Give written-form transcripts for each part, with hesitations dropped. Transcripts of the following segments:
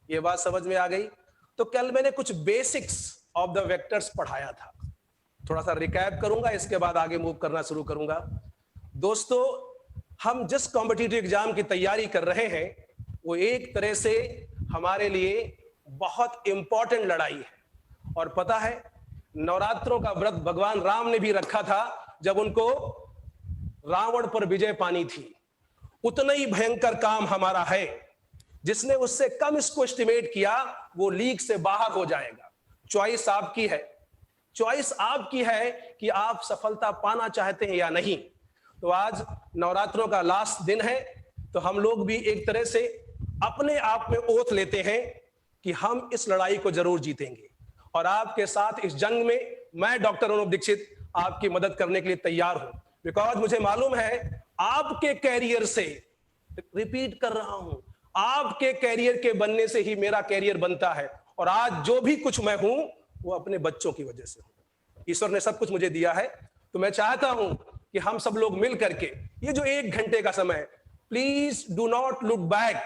ये बात समझ में आ गई? तो कल मैंने कुछ बेसिक्स ऑफ द वेक्टर्स पढ़ाया था, थोड़ा सा रिकैप करूंगा, इसके बाद आगे मूव करना शुरू करूंगा। दोस्तों, हम जिस कॉम्पिटिटिव एग्जाम की तैयारी कर रहे हैं वो एक तरह से हमारे लिए बहुत इंपॉर्टेंट लड़ाई है। और पता है, नवरात्रों का व्रत भगवान राम ने भी रखा था जब उनको रावण पर विजय पानी थी। उतना ही भयंकर काम हमारा है। जिसने उससे कम इसको एस्टिमेट किया वो लीग से बाहर हो जाएगा। चॉइस आपकी है, चॉइस आपकी है कि आप सफलता पाना चाहते हैं या नहीं। तो आज नवरात्रों का लास्ट दिन है, तो हम लोग भी एक तरह से अपने आप में ओथ लेते हैं कि हम इस लड़ाई को जरूर जीतेंगे। और आपके साथ इस जंग में मैं डॉक्टर अनुप दीक्षित आपकी मदद करने के लिए तैयार हूं, बिकॉज मुझे मालूम है आपके कैरियर से, रिपीट कर रहा हूं, आपके कैरियर के बनने से ही मेरा कैरियर बनता है। और आज जो भी कुछ मैं हूं वो अपने बच्चों की वजह से हूं। ईश्वर ने सब कुछ मुझे दिया है, तो मैं चाहता हूं कि हम सब लोग मिल करके ये जो 1 घंटे का समय, please do not look back.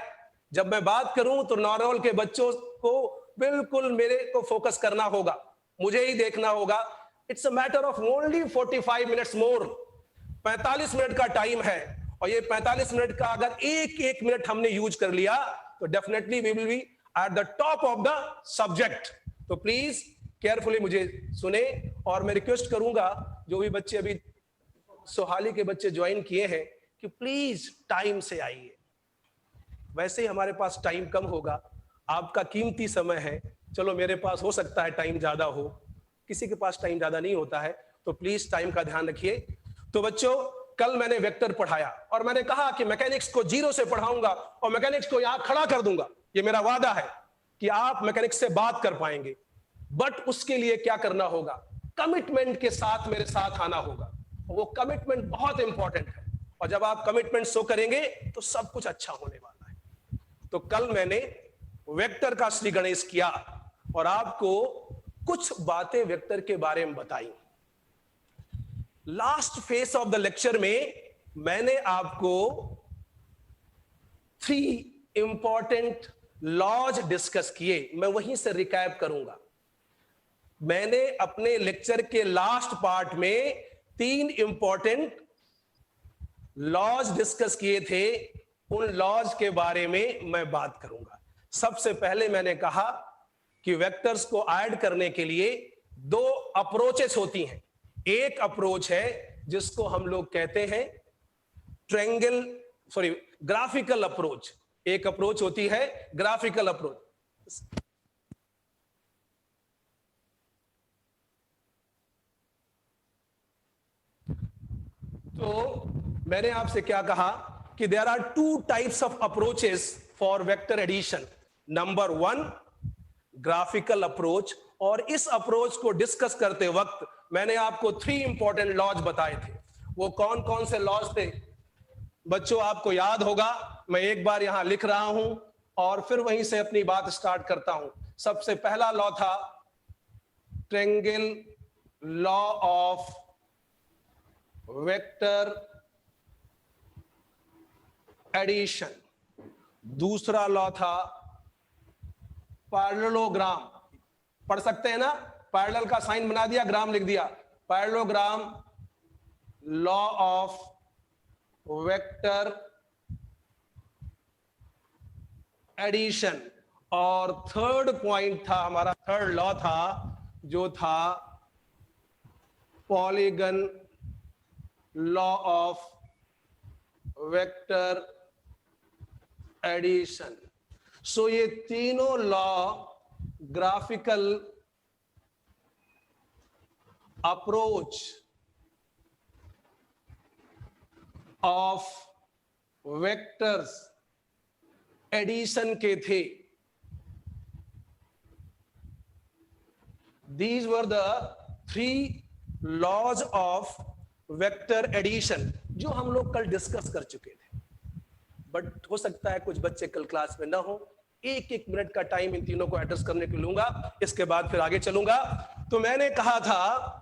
जब मैं बात करूं तो नॉर्मल के बच्चों को बिल्कुल मेरे को फोकस करना होगा, मुझे ही देखना होगा। It's a matter of only 45 minutes more. 45 minute का टाइम है, और ये 45 मिनट का अगर एक एक मिनट हमने यूज कर लिया तो definitely we will be at the top of the subject. तो प्लीज केयरफुली मुझे सुने, और मैं रिक्वेस्ट करूंगा जो भी बच्चे अभी सोहाली के बच्चे ज्वाइन किए हैं कि प्लीज टाइम से आइए। वैसे ही हमारे पास टाइम कम होगा, आपका कीमती समय है। चलो मेरे पास हो सकता है टाइम ज्यादा हो, किसी के पास टाइम ज्यादा नहीं होता है, तो प्लीज टाइम का ध्यान रखिए। तो बच्चों, कल मैंने वेक्टर पढ़ाया और मैंने कहा कि मैकेनिक्स को 0 से पढ़ाऊंगा और मैकेनिक्स को यहां खड़ा कर दूंगा। ये मेरा वादा है कि आप मैकेनिक्स से बात कर पाएंगे, बट उसके लिए क्या करना होगा, कमिटमेंट के साथ मेरे साथ आना होगा। वो कमिटमेंट बहुत इंपॉर्टेंट है, और जब आप कमिटमेंट शो करेंगे तो सब कुछ अच्छा होने वाला है। तो कल मैंने वेक्टर का श्री गणेश किया और आपको कुछ बातें वेक्टर के बारे में बताई। Last phase of the lecture में मैंने आपको 3 इंपॉर्टेंट लॉज डिस्कस किए, मैं वहीं से रिकैप करूंगा। मैंने अपने लेक्चर के लास्ट पार्ट में 3 इंपॉर्टेंट लॉज डिस्कस किए थे, उन लॉज के बारे में मैं बात करूंगा। सबसे पहले मैंने कहा कि वेक्टर्स को ऐड करने के लिए 2 अप्रोचेस होती हैं। एक अप्रोच है जिसको हम लोग कहते हैं ग्राफिकल अप्रोच। एक अप्रोच होती है ग्राफिकल अप्रोच। तो मैंने आपसे क्या कहा कि there are 2 types of approaches for vector addition. Number 1 graphical approach, और इस अप्रोच को डिस्कस करते वक्त मैंने आपको 3 इंपॉर्टेंट लॉज बताए थे। वो कौन कौन से लॉज थे बच्चों, आपको याद होगा। मैं एक बार यहां लिख रहा हूं और फिर वहीं से अपनी बात स्टार्ट करता हूं। सबसे पहला लॉ था triangle law of vector addition. दूसरा लॉ था पैरेललोग्राम। पढ़ सकते हैं ना, पैरेलल का साइन बना दिया, ग्राम लिख दिया, parallelogram law of vector addition. और थर्ड पॉइंट था हमारा, थर्ड लॉ था जो था polygon law of vector addition. So ये तीनों law graphical approach of vectors addition के थे। These were the 3 laws of vector addition जो हम लोग कल डिस्कस कर चुके थे। बट हो सकता है कुछ बच्चे कल क्लास में ना हो, 1-1 मिनट का टाइम इन तीनों को एड्रेस करने के लिए लूंगा, इसके बाद फिर आगे चलूंगा। तो मैंने कहा था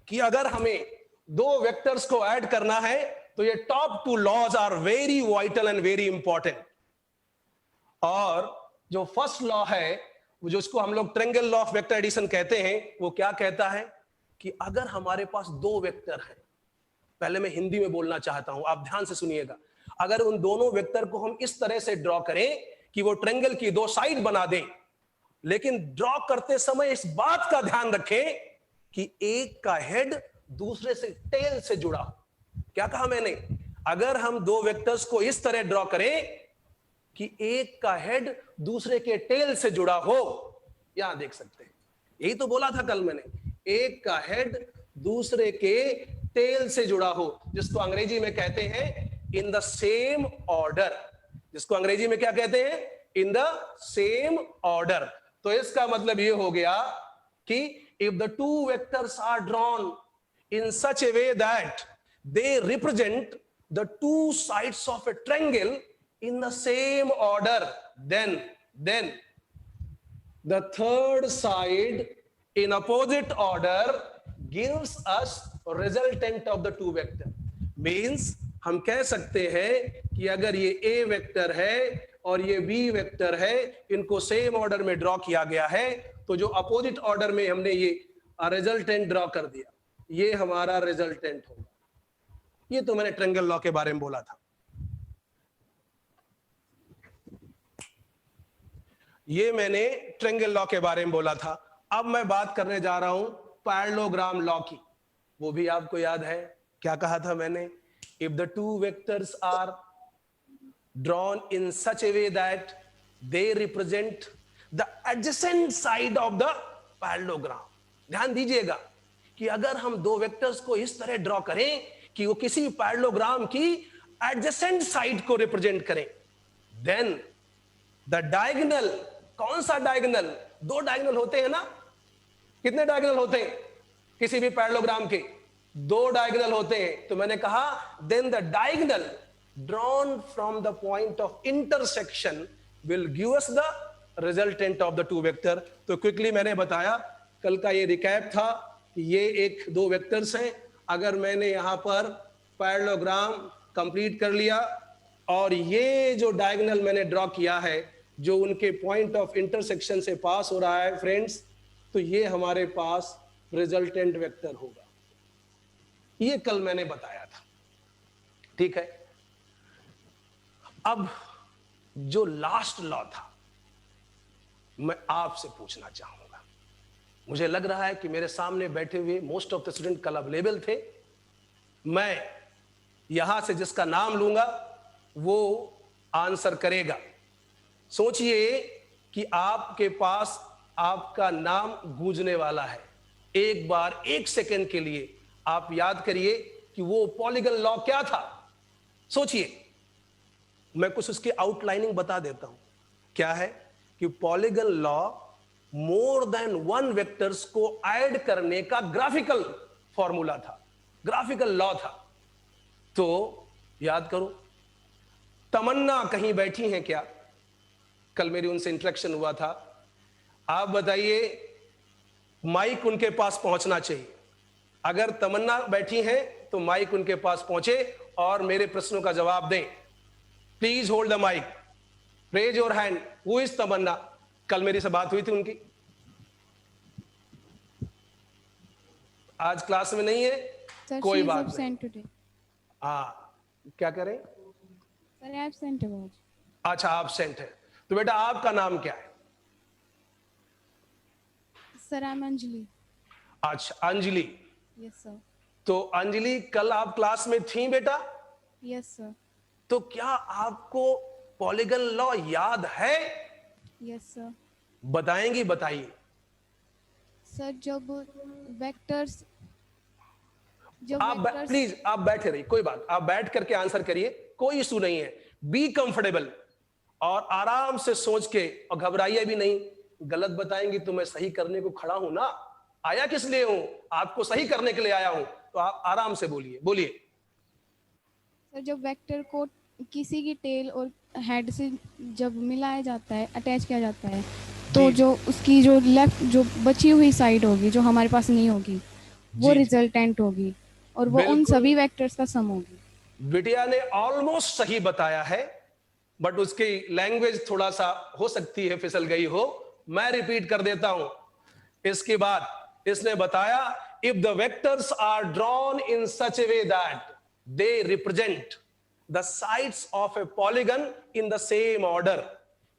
कि अगर हमें 2 वेक्टर्स को ऐड करना है तो ये top 2 laws are very vital and very important. और जो फर्स्ट लॉ है, वो जो इसको हम लोग triangle law of vector addition कहते हैं, वो क्या कहता है कि अगर हमारे पास दो वेक्टर हैं, पहले मैं हिंदी में बोलना चाहता हूं, आप ध्यान से सुनिएगा, अगर उन दोनों वेक्टर को हम इस तरह से ड्रॉ करें कि वो ट्रायंगल की दो साइड बना दें, लेकिन ड्रॉ करते समय इस बात का ध्यान रखें कि एक का हेड दूसरे से टेल से जुड़ा हो। क्या कहा मैंने? अगर हम दो वेक्टर्स को इस तरह ड्रॉ करें कि एक का हेड दूसरे के टेल से जुड़ा हो, यहां देख सकते हैं, यही तो बोला था कल मैंने, एक का हेड दूसरे के टेल से जुड़ा हो, जिसको अंग्रेजी में कहते हैं इन द सेम ऑर्डर। जिसको अंग्रेजी में क्या कहते हैं? In the same order. तो इसका मतलब ये हो गया कि if the two vectors are drawn in such a way that they represent the two sides of a triangle in the same order, then the third side in opposite order gives us resultant of the two vector. Means हम कह सकते हैं कि अगर ये A vector है और ये B वेक्टर है, इनको सेम ऑर्डर में ड्रॉ किया गया है, तो जो अपोजिट ऑर्डर में हमने ये रिजल्टेंट ड्रॉ कर दिया, ये हमारा रिजल्टेंट होगा। ये तो मैंने ट्रायंगल लॉ के बारे में बोला था। ये मैंने ट्रायंगल लॉ के बारे में बोला था। अब मैं बात करने जा रहा हूं पैरेललोग्राम लॉ की। वो भी आपको याद है, क्या कहा था मैंने? If the two vectors are drawn in such a way that they represent the adjacent side of the parallelogram. ध्यान दीजिएगा कि अगर हम दो वेक्टर्स को इस तरह ड्रॉ करें कि वो किसी पैरेललोग्राम की एडजेसेंट साइड को रिप्रेजेंट करें, देन द डायगोनल, कौन सा डायगोनल? दो डायगोनल होते हैं ना? कितने डायगोनल होते हैं किसी भी पैरेललोग्राम के? दो डायगोनल होते हैं। तो मैंने कहा then the diagonal drawn from the point of intersection will give us the resultant of the two vector. तो क्विकली मैंने बताया, कल का ये रिकैप था कि ये एक दो वेक्टर्स हैं। अगर मैंने यहां पर पैरेललोग्राम कंप्लीट कर लिया और ये जो डायगोनल मैंने ड्रॉ किया है जो उनके पॉइंट ऑफ इंटरसेक्शन से पास हो रहा है फ्रेंड्स, तो ये हमारे पास रिजल्टेंट वेक्टर होगा। ये कल मैंने बताया था, ठीक है। अब जो लास्ट लॉ था, मैं आपसे पूछना चाहूंगा। मुझे लग रहा है कि मेरे सामने बैठे हुए मोस्ट ऑफ द स्टूडेंट कल अवेलेबल थे। मैं यहां से जिसका नाम लूंगा वो आंसर करेगा। सोचिए कि आपके पास आपका नाम गूंजने वाला है। एक बार, एक सेकंड के लिए आप याद करिए कि वो पॉलीगन लॉ क्या था। सोचिए, मैं कुछ उसकी आउटलाइनिंग बता देता हूं। क्या है कि polygon law more than one vectors को ऐड करने का ग्राफिकल फॉर्मूला था, ग्राफिकल लॉ था। तो याद करो, तमन्ना कहीं बैठी हैं क्या? कल मेरी उनसे इंटरेक्शन हुआ था। आप बताइए, माइक उनके पास पहुंचना चाहिए। अगर तमन्ना बैठी हैं तो माइक उनके पास पहुंचे और मेरे प्रश्नों का जवाब दें। Please hold the mic, raise your hand. Who is Tamanna? कल मेरी से बात हुई थी उनकी, आज क्लास में नहीं है। Sir, कोई she is बात absent नहीं। today. हाँ, क्या करें? Sir, absent है वो। अच्छा, एब्सेंट है। तो बेटा आपका नाम क्या है? Sir, I'm Anjali. अच्छा, अंजलि। Yes, sir. तो अंजलि, कल आप क्लास में थी बेटा? Yes, sir. तो क्या आपको पॉलीगन लॉ याद है? Yes, sir. बताएंगी? बताइए। Sir, जब वेक्टर्स आप प्लीज आप बैठे रहिए, कोई बात, आप बैठ करके आंसर करिए, कोई इशू नहीं है। बी कंफर्टेबल और आराम से सोच के, और घबराइए भी नहीं। गलत बताएंगी तो मैं सही करने को खड़ा हूं ना। आया किस लिए हूं? आपको सही करने के लिए आया हूं। तो आप आराम से बोलिए, बोलिए। सर, जब वेक्टर को किसी की टेल और हेड से जब मिलाया जाता है, अटैच किया जाता है, तो जो उसकी जो लेफ्ट जो बची हुई साइड होगी, जो हमारे पास नहीं होगी, वो रिजल्टेंट होगी और वो उन सभी वेक्टर्स का सम होगी। बिटिया ने ऑलमोस्ट सही बताया है। बट उसकी लैंग्वेज थोड़ा सा हो सकती है फिसल गई हो, मैं रिपीट कर देता हूं। इसके बाद इसने बताया, if the vectors are drawn in such a way that they represent the sides of a polygon in the same order.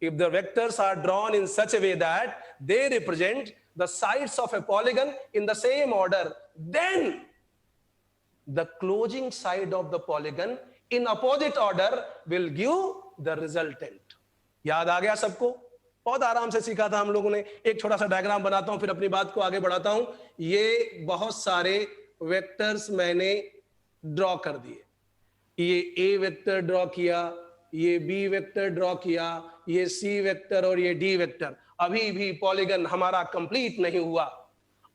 If the vectors are drawn in such a way that they represent the sides of a polygon in the same order, then the closing side of the polygon in opposite order will give the resultant. याद आ गया सबको? बहुत आराम से सीखा था हम लोगों ने। एक छोटा सा डायग्राम बनाता हूं, फिर अपनी बात को आगे बढ़ाता हूं। ये बहुत सारे वेक्टर्स मैंने ड्रॉ कर दिए। ये ए वेक्टर ड्रॉ किया, ये बी वेक्टर ड्रॉ किया, ये सी वेक्टर और ये डी वेक्टर। अभी भी पॉलीगन हमारा कंप्लीट नहीं हुआ।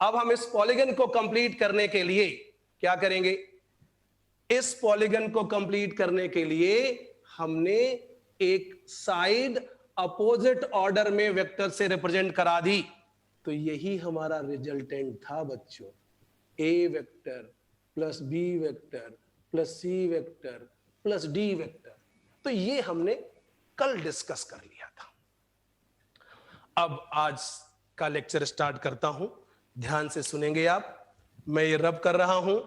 अब हम इस पॉलीगन को कंप्लीट करने के लिए क्या करेंगे? इस पॉलीगन को कंप्लीट करने के लिए हमने एक साइड अपोजिट ऑर्डर में वेक्टर से रिप्रेजेंट करा दी। तो यही हमारा रिजल्टेंट था बच्चों, A vector plus B vector plus C vector plus D vector. तो ये हमने कल डिस्कस कर लिया था। अब आज का लेक्चर स्टार्ट करता हूं, ध्यान से सुनेंगे आप। मैं ये रब कर रहा हूं।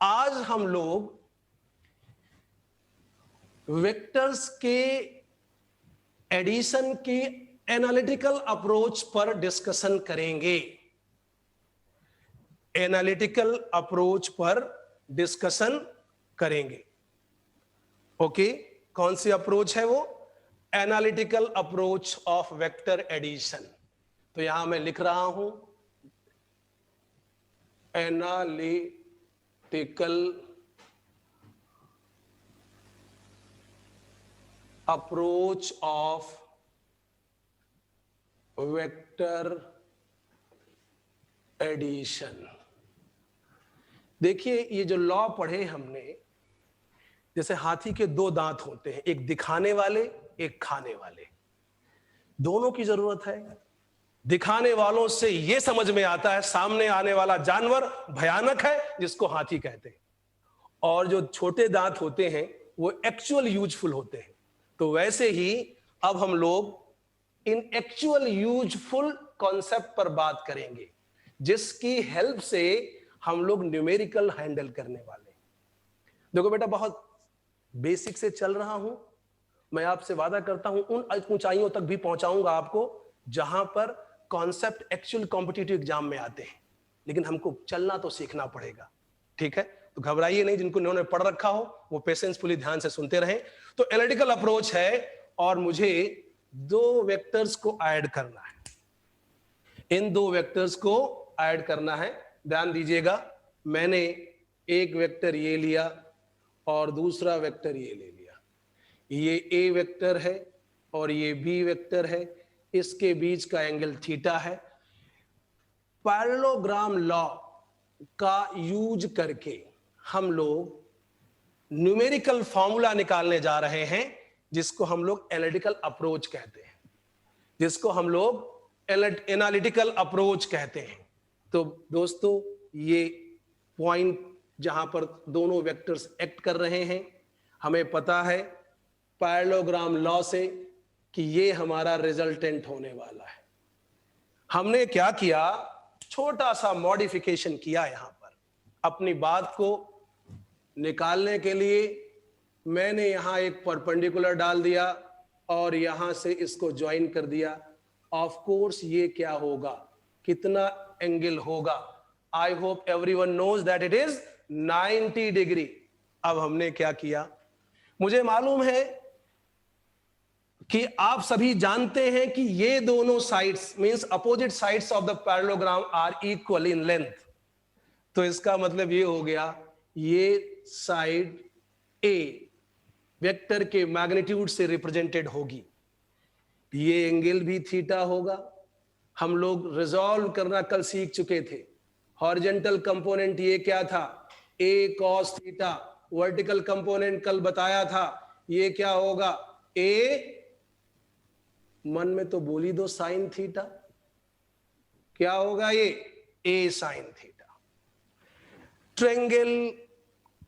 आज हम लोग वेक्टर्स के एडिशन की एनालिटिकल अप्रोच पर डिस्कशन करेंगे। एनालिटिकल अप्रोच पर डिस्कशन करेंगे। ओके, कौन सी अप्रोच है वो? Analytical approach of vector addition. तो यहां मैं लिख रहा हूं analytical approach of vector addition. देखिए, ये जो लॉ पढ़े हमने, जैसे हाथी के दो दांत होते हैं, एक दिखाने वाले एक खाने वाले। दोनों की जरूरत है। दिखाने वालों से यह समझ में आता है सामने आने वाला जानवर भयानक है, जिसको हाथी कहते हैं, और जो छोटे दांत होते हैं वो एक्चुअल यूजफुल होते हैं। तो वैसे ही अब हम लोग इन एक्चुअल यूजफुल कॉन्सेप्ट पर बात करेंगे, जिसकी हेल्प से हम लोग न्यूमेरिकल हैंडल करने वाले। देखो बेटा, बहुत बेसिक से चल रहा हूं। मैं आपसे वादा करता हूं उन ऊंचाइयों तक भी पहुंचाऊंगा आपको जहां पर कॉन्सेप्ट एक्चुअल कॉम्पिटिटिव एग्जाम में आते हैं, लेकिन हमको चलना तो सीखना पड़ेगा। ठीक है, तो घबराइए नहीं। जिनको इन्होंने पढ़ रखा हो वो पेशेंसफुली ध्यान से सुनते रहें। तो एनालिटिकल अप्रोच है और मुझे दो वेक्टर्स को ऐड करना है। इन दो वेक्टर्स को ऐड करना है। ध्यान दीजिएगा, मैंने एक वेक्टर ये लिया और दूसरा वेक्टर ये ले लिया। ये ए वेक्टर है और ये बी वेक्टर है। इसके बीच का एंगल थीटा है। पैरेललोग्राम लॉ का यूज करके हम लोग न्यूमेरिकल फॉर्मूला निकालने जा रहे हैं, जिसको हम लोग एनालिटिकल अप्रोच कहते हैं, जिसको हम लोग एनालिटिकल अप्रोच कहते हैं। तो दोस्तों, ये पॉइंट जहां पर दोनों वेक्टर्स एक्ट कर रहे हैं, हमें पता है पैरेललोग्राम लॉ से कि ये हमारा रिजल्टेंट होने वाला है। हमने क्या किया, छोटा सा मॉडिफिकेशन किया। यहां पर अपनी बात को निकालने के लिए मैंने यहां एक परपेंडिकुलर डाल दिया और यहां से इसको ज्वाइन कर दिया। ऑफ कोर्स ये क्या होगा, कितना एंगल होगा? I hope everyone knows that it is 90 degree. अब हमने क्या किया, मुझे मालूम है कि आप सभी जानते हैं कि ये दोनों sides means opposite sides of the parallelogram are equal in length. तो इसका मतलब ये हो गया, ये साइड ए वेक्टर के मैग्नीट्यूड से रिप्रेजेंटेड होगी। ये एंगल भी थीटा होगा। हम लोग रिजॉल्व करना कल सीख चुके थे। हॉरिजॉन्टल कंपोनेंट ये क्या था, ए कॉस थीटा। वर्टिकल कंपोनेंट कल बताया था, ये क्या होगा, ए, मन में तो बोली दो, साइन थीटा। क्या होगा ये, ए साइन थीटा। ट्रायंगल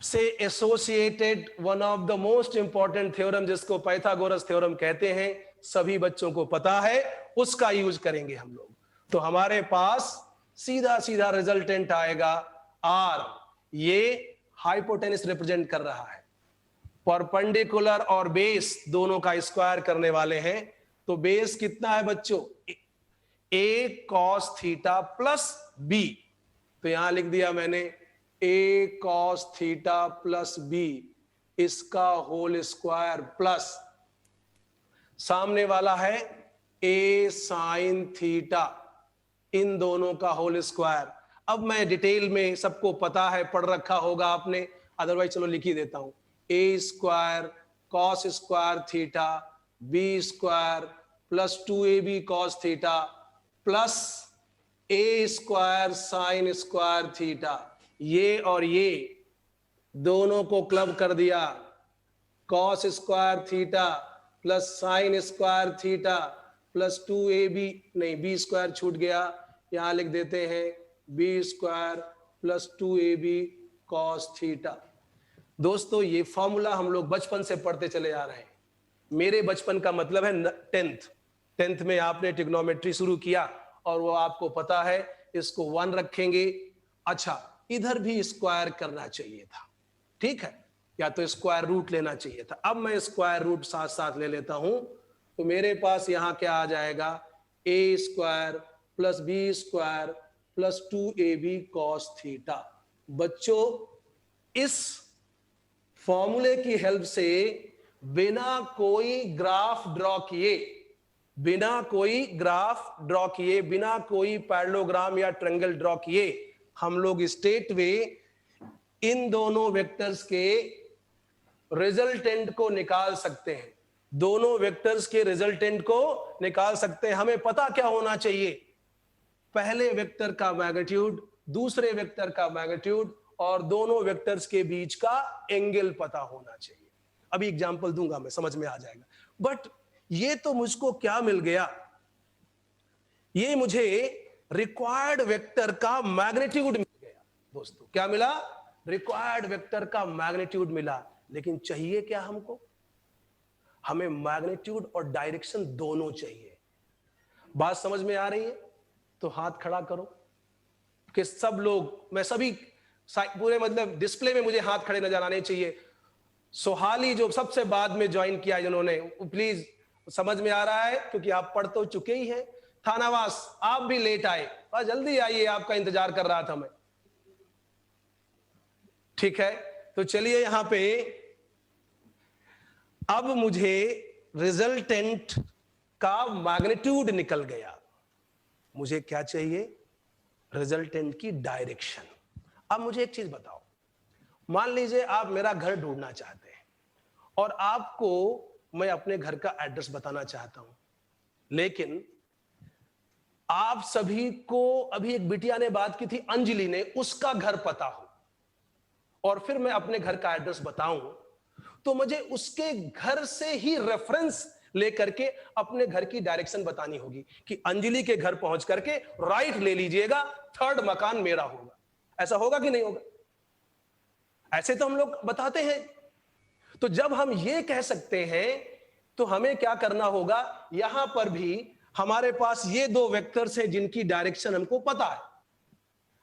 से associated one of the most important theorem, जिसको पाइथागोरस थ्योरम कहते हैं, सभी बच्चों को पता है, उसका यूज करेंगे हम लोग। तो हमारे पास सीधा सीधा रिजल्टेंट आएगा आर। ये हाइपोटेनस रिप्रेजेंट कर रहा है, परपेंडिकुलर और बेस दोनों का स्क्वायर करने वाले हैं। तो बेस कितना है बच्चों? ए कॉस थीटा प्लस बी। तो यहां लिख दिया मैंने ए कॉस थीटा प्लस बी, इसका होल स्क्वायर, प्लस सामने वाला है ए साइन थीटा, इन दोनों का होल स्क्वायर। अब मैं डिटेल में, सबको पता है, पढ़ रखा होगा आपने, अदरवाइज चलो लिख ही देता हूं। A square cos square theta B square plus 2ab cos theta plus A square sine square theta. ये और ये दोनों को क्लब कर दिया, cos square theta plus sine square theta plus 2ab, नहीं बी स्क्वायर छूट गया, यहां लिख देते हैं B square plus 2ab cos theta. दोस्तों ये फॉर्मूला हम लोग बचपन से पढ़ते चले आ रहे हैं। मेरे बचपन का मतलब है 10th में आपने ट्रिग्नोमेट्री शुरू किया और वो आपको पता है, इसको 1 रखेंगे। अच्छा, इधर भी स्क्वायर करना चाहिए था, ठीक है, या तो स्क्वायर रूट लेना चाहिए था। अब मैं स्क्वायर रूट साथ साथ ले लेता हूं, तो मेरे पास यहां क्या आ जाएगा, A square plus B square plus 2ab cos theta. बच्चों इस फॉर्मूले की हेल्प से बिना कोई ग्राफ ड्रॉ किए, बिना कोई ग्राफ ड्रॉ किए, बिना कोई पैरेललोग्राम या ट्रायंगल ड्रॉ किए, हम लोग स्ट्रेट वे इन दोनों वेक्टर्स के रिजल्टेंट को निकाल सकते हैं। दोनों वेक्टर्स के रिजल्टेंट को निकाल सकते हैं। हमें पता क्या होना चाहिए? पहले वेक्टर का मैग्नीट्यूड, दूसरे वेक्टर का मैग्नीट्यूड और दोनों वेक्टर्स के बीच का एंगल पता होना चाहिए। अभी एग्जांपल दूंगा मैं, समझ में आ जाएगा। बट ये तो मुझको क्या मिल गया? ये मुझे रिक्वायर्ड वेक्टर का मैग्नीट्यूड मिल गया। दोस्तों क्या मिला? रिक्वायर्ड वेक्टर का मैग्नीट्यूड मिला। लेकिन चाहिए क्या हमको? हमें मैग्नीट्यूड और डायरेक्शन दोनों चाहिए। बात समझ में आ रही है? तो हाथ खड़ा करो कि सब लोग, मैं सभी पूरे मतलब डिस्प्ले में मुझे हाथ खड़े नजर आने चाहिए। सोहाली जो सबसे बाद में ज्वाइन किया जिन्होंने, प्लीज, समझ में आ रहा है क्योंकि आप पढ़ तो चुके ही हैं। थानावास आप भी लेट आए, बस जल्दी आइए, आपका इंतजार कर रहा था मैं। ठीक है, तो चलिए यहां पे अब मुझे रिजल्टेंट का मैग्नीट्यूड निकल गया। मुझे क्या चाहिए? रिजल्टेंट की डायरेक्शन। अब मुझे एक चीज बताओ, मान लीजिए आप मेरा घर ढूंढना चाहते हैं और आपको मैं अपने घर का एड्रेस बताना चाहता हूं, लेकिन आप सभी को, अभी एक बिटिया ने बात की थी, अंजलि ने, उसका घर पता हो और फिर मैं अपने घर का एड्रेस बताऊं, तो मुझे उसके घर से ही रेफरेंस लेकर के अपने घर की डायरेक्शन बतानी होगी कि अंजलि के घर पहुंच करके राइट ले लीजिएगा, 3rd मकान मेरा होगा। ऐसा होगा कि नहीं होगा? ऐसे तो हम लोग बताते हैं। तो जब हम ये कह सकते हैं तो हमें क्या करना होगा? यहां पर भी हमारे पास ये 2 वेक्टर्स हैं जिनकी डायरेक्शन हमको पता है।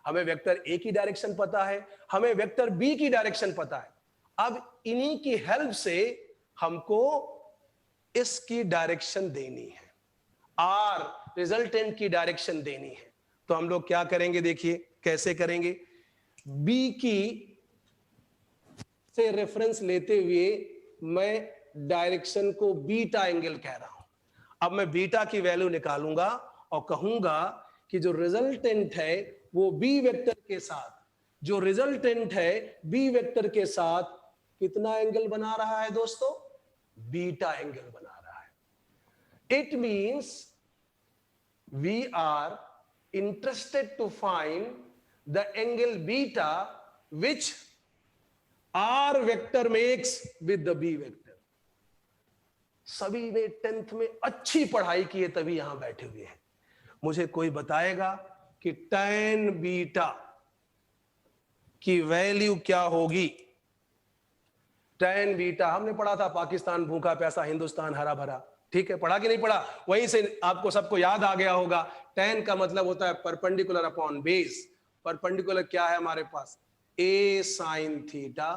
हमें वेक्टर ए की डायरेक्शन पता है, हमें वेक्टर बी की डायरेक्शन पता है। अब इन्हीं की हेल्प से हमको इसकी डायरेक्शन देनी है, आर रिजल्टेंट की डायरेक्शन देनी है। तो हम लोग क्या करेंगे, देखिए कैसे करेंगे। बी की से रेफरेंस लेते हुए मैं डायरेक्शन को बीटा एंगल कह रहा हूं। अब मैं बीटा की वैल्यू निकालूंगा और कहूंगा कि जो रिजल्टेंट है वो बी वेक्टर के साथ, जो रिजल्टेंट है बी वेक्टर के साथ कितना एंगल बना रहा है दोस्तों? बीटा एंगल बना रहा है। It means we are interested to find the angle beta which R vector makes with the B vector. सभी ने 10th में अच्छी पढ़ाई की है तभी यहां बैठे हुए हैं। मुझे कोई बताएगा कि tan बीटा की वैल्यू क्या होगी? tan बीटा हमने पढ़ा था, पाकिस्तान भूखा प्यासा, हिंदुस्तान हरा भरा, ठीक है, पढ़ा कि नहीं पढ़ा? वहीं से आपको सबको याद आ गया होगा। tan का मतलब होता है परपेंडिकुलर अपॉन बेस। परपेंडिकुलर क्या है हमारे पास? a sin थीटा,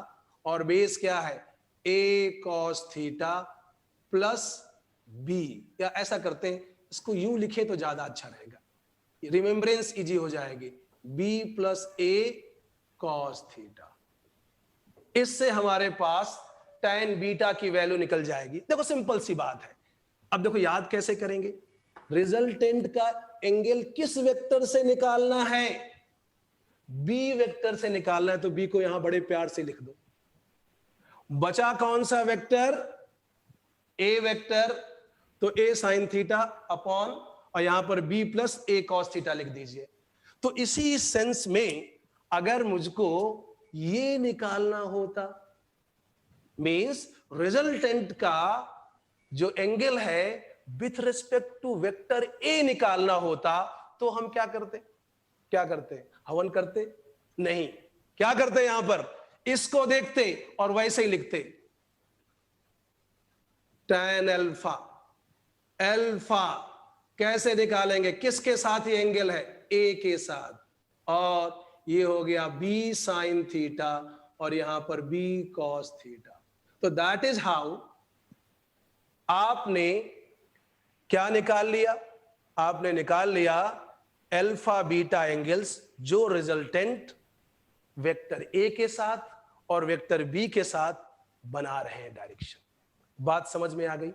और बेस क्या है? a cos theta plus b। या ऐसा करते हैं, इसको यूं लिखे तो ज्यादा अच्छा रहेगा, रिमेम्बरेंस इजी हो जाएगी। b plus a cos theta, इससे हमारे पास tan बीटा की वैल्यू निकल जाएगी। देखो सिंपल सी बात है। अब देखो याद कैसे करेंगे? रिजल्टेंट का एंगल किस वेक्टर से निकालना है? b वेक्टर से निकालना है, तो b को यहां बड़े प्यार से लिख दो। बचा कौन सा वेक्टर? a वेक्टर, तो a sin थीटा अपॉन, और यहां पर b plus a cos theta लिख दीजिए। तो इसी सेंस में अगर मुझको ये निकालना होता, मींस रिजल्टेंट का जो एंगल है with respect to vector A निकालना होता, तो हम क्या करते? क्या करते? हवन करते? नहीं, क्या करते? यहां पर इसको देखते और वैसे ही लिखते, tan अल्फा। अल्फा कैसे निकालेंगे? किसके साथ ये एंगल है? ए के साथ, और ये हो गया b sin थीटा, और यहां पर b cos थीटा। तो दैट इज हाउ आपने क्या निकाल लिया? आपने निकाल लिया अल्फा बीटा एंगल्स, जो रिजल्टेंट वेक्टर ए के साथ और वेक्टर बी के साथ बना रहे हैं डायरेक्शन। बात समझ में आ गई?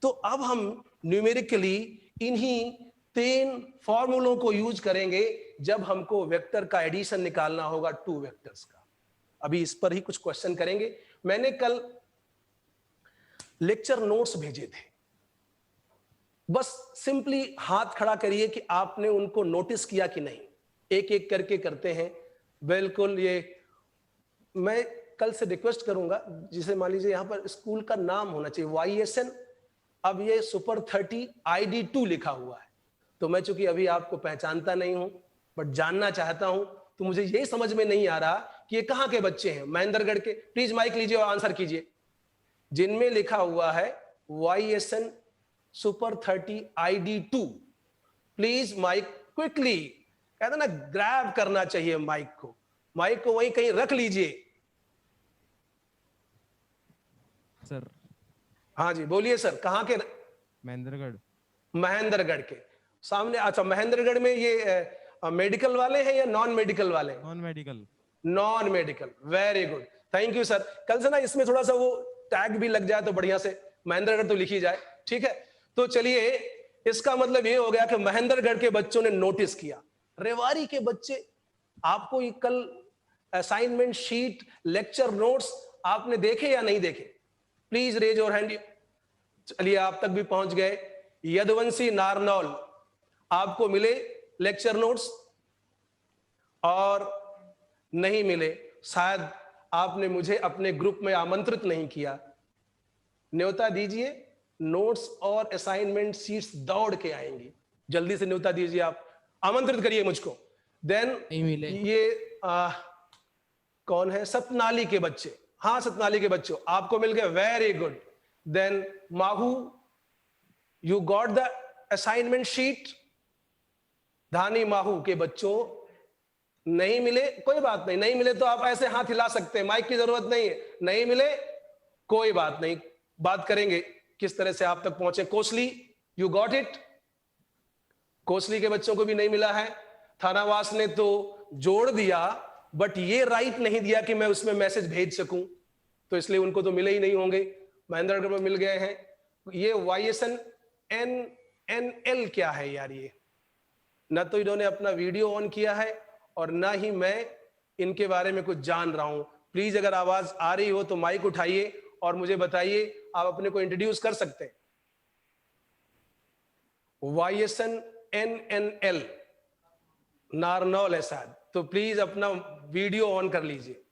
तो अब हम न्यूमेरिकली इन्हीं 3 फॉर्मूलों को यूज करेंगे जब हमको वेक्टर का एडिशन निकालना होगा 2 वेक्टर्स का। अभी इस पर ही कुछ क्वेश्चन करेंगे। मैंने कल लेक्चर नोट्स भेजे थे, बस सिंपली हाथ खड़ा करिए कि आपने उनको नोटिस किया कि नहीं। एक एक करके करते हैं। बिल्कुल, ये मैं कल से रिक्वेस्ट करूंगा, जिसे मान लीजिए यहां पर स्कूल का नाम होना चाहिए YSN, अब ये सुपर 30 ID2 लिखा हुआ है, तो मैं चूंकि अभी आपको पहचानता नहीं हूं बट जानना चाहता हूं, तो मुझे यही समझ में नहीं आ रहा कि ये कहां के बच्चे हैं। महेंद्रगढ़ के? प्लीज माइक लीजिए और आंसर कीजिए। जिनमें लिखा हुआ है YSN super 30 ID2, please mic quickly, कहते ना ग्रैब करना चाहिए माइक को, माइक को वहीं कहीं रख लीजिए। सर हाँ जी बोलिए सर, कहां के? महेंद्रगढ़। महेंद्रगढ़ के सामने। अच्छा, महेंद्रगढ़ में ये मेडिकल वाले हैं या नॉन मेडिकल वाले? Non medical. Non medical, very good, thank you sir. कल से ना इसमें थोड़ा सा वो टैग भी लग जाए तो बढ़िया से, महेंद्रगढ़ तो लिखी जाए, ठीक है? तो चलिए, इसका मतलब ये हो गया कि महेंद्रगढ़ के बच्चों ने नोटिस किया। रेवाड़ी के बच्चे, आपको ये कल असाइनमेंट शीट, लेक्चर नोट्स आपने देखे या नहीं देखे? Please raise your hand. चलिए, आप तक भी पहुंच गए। यदुवंशी नारनौल, आपको मिले लेक्चर नोट्स? और नहीं मिले, शायद आपने मुझे अपने ग्रुप में आमंत्रित नहीं किया। न्योता दीजिए, नोट्स और असाइनमेंट शीट्स दौड़ के आएंगी। जल्दी से न्योता दीजिए, आप आमंत्रित करिए मुझको। देन ये कौन है? सतनाली के बच्चे, हाँ सतनाली के बच्चों, आपको मिल गए, very good. Then Mahu, you got the assignment sheet? Dhani Mahu के बच्चों नहीं मिले, कोई बात नहीं, नहीं मिले तो आप ऐसे हाथ हिला सकते हैं, माइक की जरूरत नहीं है। नहीं मिले, कोई बात नहीं, बात करेंगे किस तरह से आप तक पहुंचे। Kosli, you got it? Kosli के बच्चों को भी नहीं मिला है। थानावास ने तो जोड़ दिया, बट ये राइट नहीं दिया कि मैं उसमें मैसेज भेज सकूं, तो इसलिए उनको तो मिले ही नहीं होंगे। महेंद्रगढ़ में मिल गए हैं। ये YSN NNL क्या है यार? ये ना तो इन्होंने अपना वीडियो ऑन किया है और ना ही मैं इनके बारे में कुछ जान रहा हूं। प्लीज अगर आवाज आ रही हो तो माइक उठाइए और मुझे बताइए, आप अपने को इंट्रोड्यूस कर सकते हैं। YSN NNL नारनौल है शायद, तो प्लीज अपना वीडियो ऑन कर लीजिए।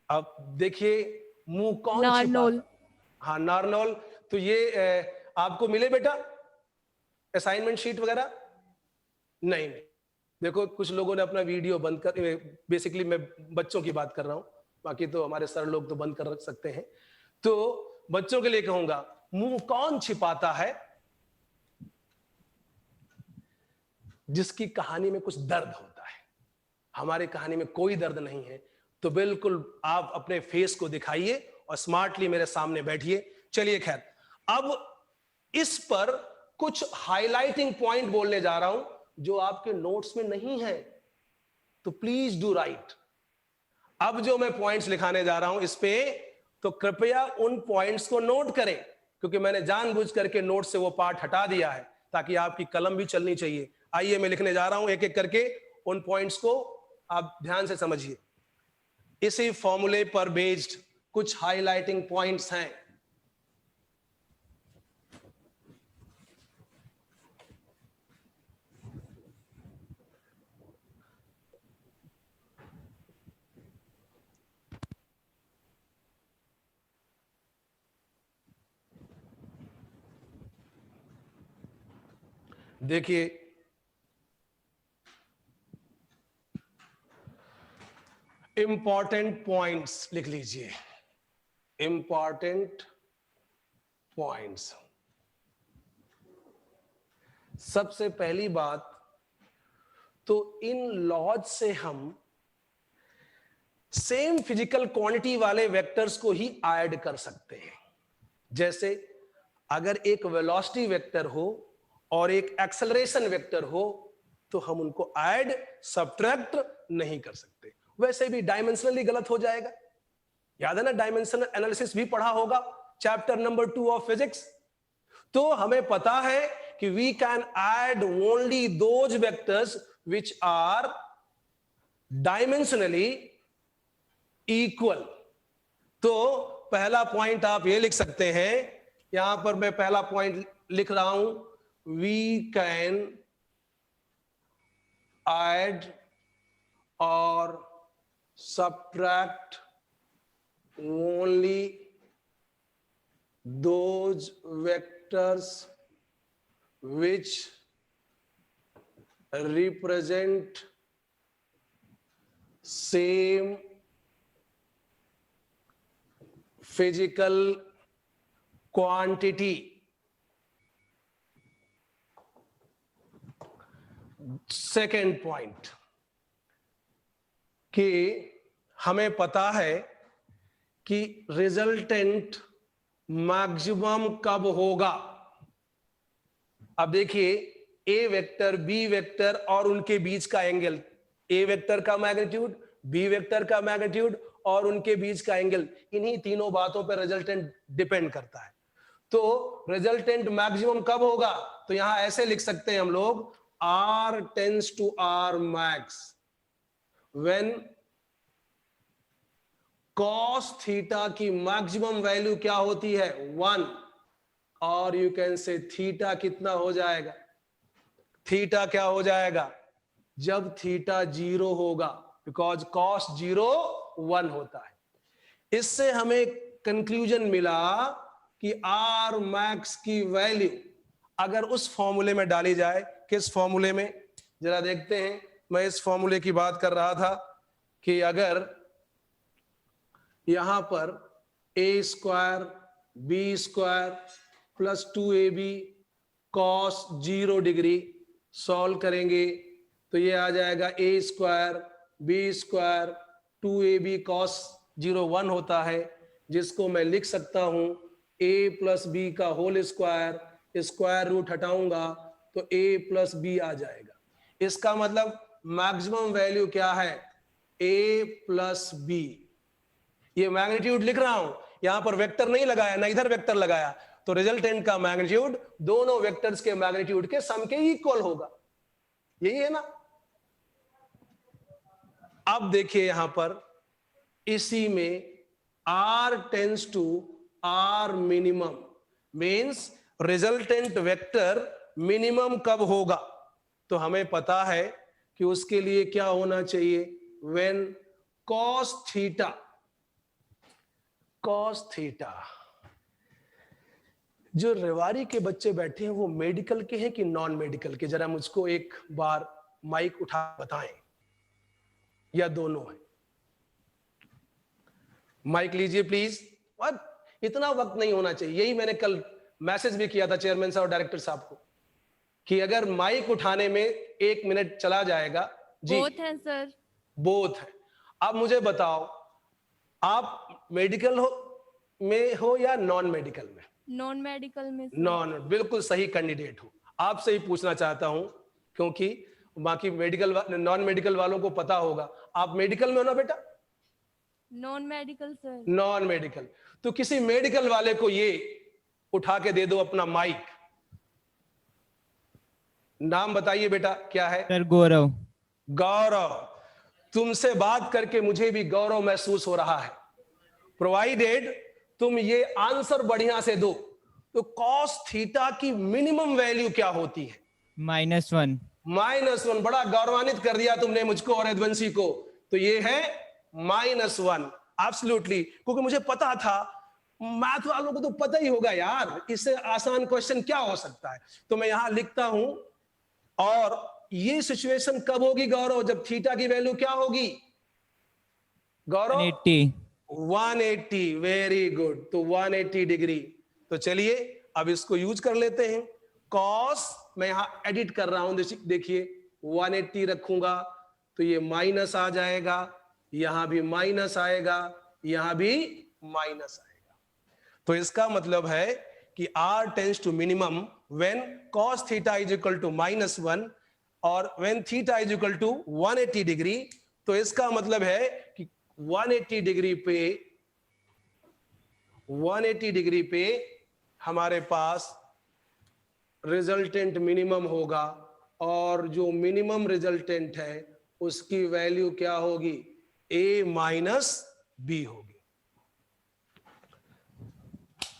अब देखिए मुंह कौन नारनौल। हाँ नारनौल। तो ये आपको मिले बेटा असाइनमेंट शीट वगैरह? नहीं। देखो कुछ लोगों ने अपना वीडियो बंद कर, बेसिकली मैं बच्चों की बात कर रहा हूं, बाकी तो हमारे सर लोग तो बंद कर रख सकते हैं। तो बच्चों के लिए कहूंगा, मुंह कौन छिपाता है जिसकी कहानी में कुछ दर्द होता है। हमारी कहानी में कोई दर्द नहीं है, तो बिल्कुल आप अपने फेस को दिखाइए और स्मार्टली मेरे सामने बैठिए। चलिए खैर, अब इस पर कुछ हाइलाइटिंग पॉइंट बोलने जा रहा हूं जो आपके नोट्स में नहीं है, तो प्लीज डू राइट। अब जो मैं पॉइंट्स लिखाने जा रहा हूं इस पे, तो कृपया उन पॉइंट्स को नोट करें, क्योंकि मैंने जानबूझ करके नोट से वो पार्ट हटा दिया है ताकि आपकी कलम भी चलनी चाहिए। आइए मैं लिखने जा रहा हूं एक एक करके, उन पॉइंट्स को आप ध्यान से समझिए। इसी फॉर्मूले पर बेस्ड कुछ हाइलाइटिंग पॉइंट्स हैं। देखिए, इंपॉर्टेंट पॉइंट्स लिख लीजिए, इंपॉर्टेंट पॉइंट्स। सबसे पहली बात तो इन लॉज से हम सेम फिजिकल क्वांटिटी वाले वेक्टर्स को ही ऐड कर सकते हैं। जैसे अगर एक वेलोसिटी वेक्टर हो और एक एक्सेलरेशन वेक्टर हो, तो हम उनको ऐड सब्ट्रैक्ट नहीं कर सकते। वैसे भी डायमेंशनली गलत हो जाएगा। याद है ना, डायमेंशनल एनालिसिस भी पढ़ा होगा, चैप्टर नंबर 2 ऑफ फिजिक्स। तो हमें पता है कि we can add only those vectors which are dimensionally equal. तो पहला पॉइंट आप ये लिख सकते हैं, यहां पर मैं पहला पॉइंट लिख रहा हूं, वी कैन ऐड और subtract only those vectors which represent same physical quantity. Second point कि हमें पता है कि रिजल्टेंट मैक्सिमम कब होगा। अब देखिए, ए वेक्टर, बी वेक्टर और उनके बीच का एंगल, ए वेक्टर का मैग्नीट्यूड, बी वेक्टर का मैग्नीट्यूड और उनके बीच का एंगल, इन्हीं तीनों बातों पर रिजल्टेंट डिपेंड करता है। तो रिजल्टेंट मैक्सिमम कब होगा, तो यहां ऐसे लिख सकते हैं हम लोग, R tends to R max when cos theta की मैक्सिमम वैल्यू क्या होती है, 1, और यू कैन से थीटा कितना हो जाएगा, थीटा क्या हो जाएगा जब थीटा 0 होगा, बिकॉज cos 0 1 होता है। इससे हमें कंक्लूजन मिला कि R max की वैल्यू अगर उस फॉर्मूले में डाली जाए, किस फॉर्मूले में, जरा देखते हैं। मैं इस फॉर्मूले की बात कर रहा था कि अगर यहां पर a² b² plus 2ab cos 0 degree solve करेंगे तो ये आ जाएगा a² b² 2ab cos 0 1 होता है, जिसको मैं लिख सकता हूं a प्लस बी का होल स्क्वायर रूट हटाऊंगा तो a प्लस बी आ जाएगा। इसका मतलब मैक्सिमम वैल्यू क्या है, a प्लस बी। ये मैग्नीट्यूड लिख रहा हूं, यहां पर वेक्टर नहीं लगाया, ना इधर वेक्टर लगाया, तो रिजल्टेंट का मैग्नीट्यूड दोनों वेक्टर्स के मैग्नीट्यूड के सम के इक्वल होगा। यही है ना। अब देखिए यहां पर इसी में R tends to R minimum, means resultant vector minimum कब होगा, तो हमें पता है कि उसके लिए क्या होना चाहिए, व्हेन cos थीटा। जो रेवाड़ी के बच्चे बैठे हैं वो मेडिकल के हैं कि नॉन मेडिकल के, जरा मुझको एक बार माइक उठा बताएं, या दोनों है। माइक लीजिए प्लीज। और इतना वक्त नहीं होना चाहिए, यही मैंने कल मैसेज भी किया था चेयरमैन साहब और डायरेक्टर साहब को कि अगर माइक उठाने में 1 मिनट चला जाएगा। जी बोथ है सर। बोथ है। अब मुझे बताओ, आप मेडिकल में हो या नॉन मेडिकल में? नॉन मेडिकल में सर। नॉन, बिल्कुल सही कैंडिडेट हो। आपसे ही पूछना चाहता हूं क्योंकि बाकी मेडिकल नॉन मेडिकल वालों को पता होगा। आप मेडिकल में हो ना बेटा? Non medical sir. Non medical. तो किसी मेडिकल वाले को ये उठा के दे दो अपना माइक। नाम बताइए बेटा, क्या है? सर गौरव। गौरव। तुमसे बात करके मुझे भी गौरव महसूस हो रहा है, प्रोवाइडेड तुम ये आंसर बढ़िया से दो। तो कॉस थीटा की मिनिमम वैल्यू क्या होती है? -1। -1। बड़ा गौरवान्वित कर दिया तुमने मुझको और यदुवंशी को। तो ये है -1 एब्सोल्युटली, क्योंकि मुझे पता था, मैथ वालों को तो पता ही होगा यार, इससे आसान क्वेश्चन क्या हो सकता है। तो मैं यहां लिखता हूं। और ये सिचुएशन कब होगी गौरव? जब थीटा की वैल्यू क्या होगी गौरव? 180। 180। Very good. तो 180 डिग्री। तो चलिए अब इसको यूज कर लेते हैं। कॉस, मैं यहां एडिट कर रहा हूं, देखिए 180 रखूंगा तो ये माइनस आ जाएगा, यहां भी माइनस आएगा, यहां भी माइनस आएगा। तो इसका मतलब है कि r tends to minimum when cos theta is equal to -1 और when theta is equal to 180 degree. तो इसका मतलब है कि 180 डिग्री पे हमारे पास रिजल्टेंट मिनिमम होगा, और जो मिनिमम रिजल्टेंट है उसकी वैल्यू क्या होगी? a माइनस बी होगी।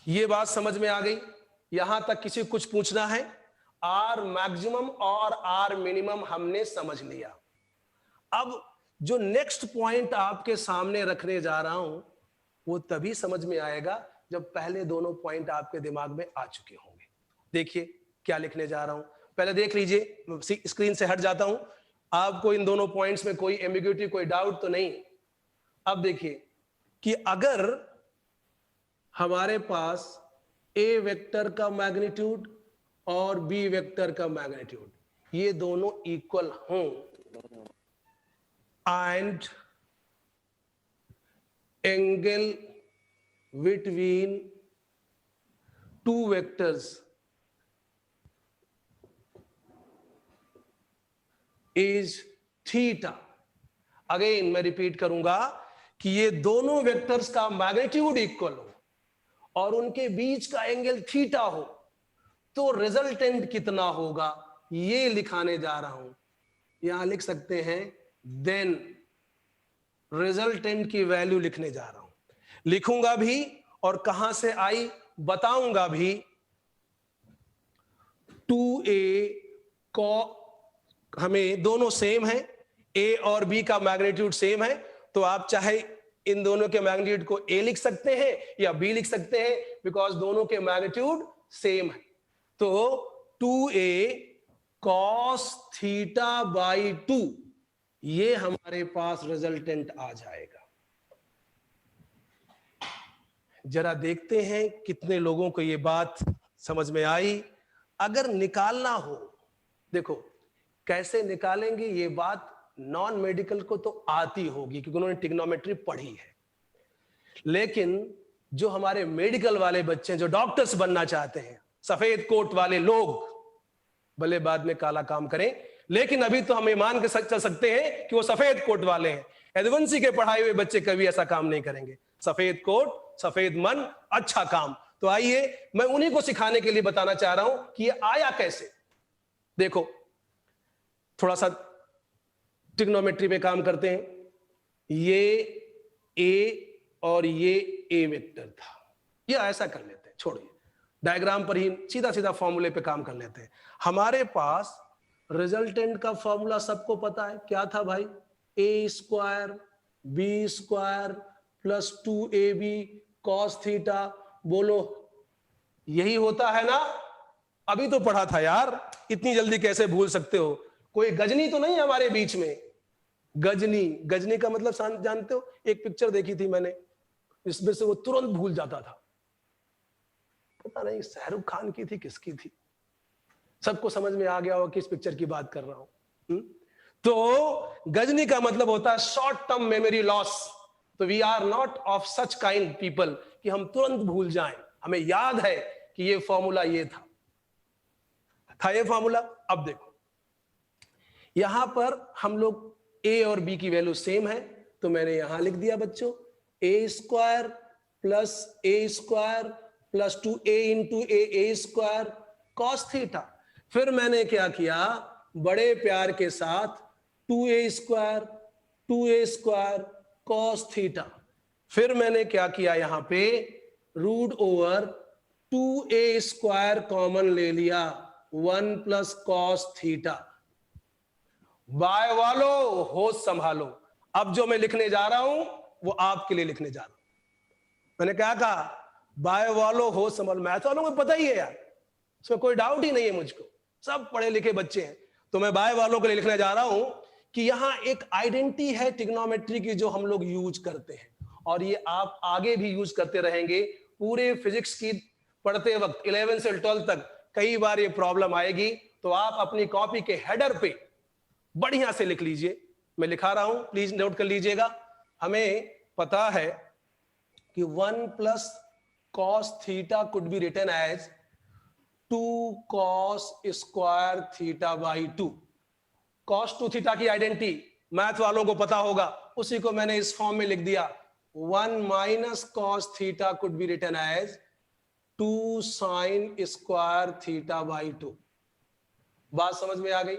ये बात समझ में आ गई? यहां तक किसी को कुछ पूछना है? आर मैक्सिमम और आर मिनिमम हमने समझ लिया। अब जो नेक्स्ट पॉइंट आपके सामने रखने जा रहा हूं वो तभी समझ में आएगा जब पहले दोनों पॉइंट आपके दिमाग में आ चुके होंगे। देखिए क्या लिखने जा रहा हूं, पहले देख लीजिए। स्क्रीन से हट जाता हूं। आपको इन दोनों पॉइंट्स में कोई एम्बिग्युइटी, कोई डाउट तो नहीं? अब देखिए कि अगर हमारे पास ए वेक्टर का मैग्नीट्यूड और बी वेक्टर का मैग्नीट्यूड ये दोनों इक्वल हों and angle between two vectors is theta. Again मैं रिपीट करूंगा कि ये दोनों वेक्टर्स का मैग्नीट्यूड इक्वल हो और उनके बीच का एंगल थीटा हो, तो रिजल्टेंट कितना होगा ये लिखाने जा रहा हूं। यहां लिख सकते हैं देन रिजल्टेंट की वैल्यू लिखने जा रहा हूं। लिखूंगा भी और कहां से आई बताऊंगा भी। 2a को हमें दोनों सेम है, a और b का मैग्नीट्यूड सेम है, तो आप चाहे इन दोनों के मैग्नीट्यूड को a लिख सकते हैं या b लिख सकते हैं, बिकॉज दोनों के मैग्नीट्यूड सेम है। तो 2a cos थीटा बाई 2 ये हमारे पास रिजल्टेंट आ जाएगा। जरा देखते हैं कितने लोगों को ये बात समझ में आई। अगर निकालना हो, देखो कैसे निकालेंगे ये बात नॉन मेडिकल को तो आती होगी क्योंकि उन्होंने ट्रिग्नोमेट्री पढ़ी है, लेकिन जो हमारे मेडिकल वाले बच्चे हैं, जो डॉक्टर्स बनना चाहते हैं, सफेद कोट वाले लोग, भले बाद में काला काम करें, लेकिन अभी तो हम ये मान के चल सकते हैं कि वो सफेद कोट वाले हैं। यदुवंशी के पढ़ाए हुए बच्चे कभी ऐसा काम नहीं करेंगे। सफेद कोट, सफेद मन, अच्छा काम। तो आइए मैं उन्हीं को सिखाने के लिए बताना चाह रहा हूं कि ये आया कैसे। देखो थोड़ा सा ट्रिग्नोमेट्री में काम करते हैं। ये ए और ये ए वेक्टर था, ये ऐसा कर लेते हैं, छोड़िए डायग्राम पर ही सीधा सीधा फॉर्मूले पे काम कर लेते हैं। हमारे पास रिजल्टेंट का फॉर्मूला सबको पता है, क्या था भाई? A square B square plus 2ab cos theta. बोलो यही होता है ना? अभी तो पढ़ा था यार, इतनी जल्दी कैसे भूल सकते हो? कोई गजनी तो नहीं है हमारे बीच में? गजनी, गजनी का मतलब जानते हो? एक पिक्चर देखी थी मैंने, इसमें से वो तुरंत भूल जाता था। पता नहीं शाहरुख खान की थी किसकी थी, सबको समझ में आ गया हो किस पिक्चर की बात कर रहा हूं। तो गजनी का मतलब होता है शॉर्ट टर्म मेमोरी लॉस। तो we are not of such kind people कि हम तुरंत भूल जाएं, हमें याद है कि ये फॉर्मूला ये था ये फॉर्मूला। अब देखो यहां पर हम लोग ए और बी की वैल्यू सेम है, तो मैंने यहां लिख दिया बच्चों ए square plus A square plus 2a into A square cos theta. फिर मैंने क्या किया, बड़े प्यार के साथ 2a स्क्वायर कॉस थीटा। फिर मैंने क्या किया, यहां पे root over 2a square common ले लिया, 1 प्लस कॉस थीटा। बाय वालो होश संभालो, अब जो मैं लिखने जा रहा हूं वो आपके लिए लिखने जा रहा हूं। मैंने क्या कहा, बाय वालो होश संभालो। मैथ वालों को पता ही है यार, इसमें कोई डाउट ही नहीं है मुझको, सब पढ़े लिखे बच्चे हैं। तो मैं बाय वालों के लिए लिखने जा रहा हूं कि यहां एक आइडेंटिटी है ट्रिग्नोमेट्री की जो हम लोग यूज करते हैं, और ये आप आगे भी यूज करते रहेंगे। पूरे फिजिक्स की पढ़ते वक्त 11 से 12 तक कई बार ये प्रॉब्लम आएगी, तो आप अपनी कॉपी के हेडर पे बढ़िया से लिख लीजिए। मैं लिखा रहा हूं, प्लीज नोट कर लीजिएगा। हमें पता है कि 1 plus cos theta could be written as 2 cos square theta by 2। cos 2 theta की आइडेंटिटी मैथ वालों को पता होगा, उसी को मैंने इस फॉर्म में लिख दिया। 1 minus cos theta could be written as 2 sin square theta by 2। बात समझ में आ गई?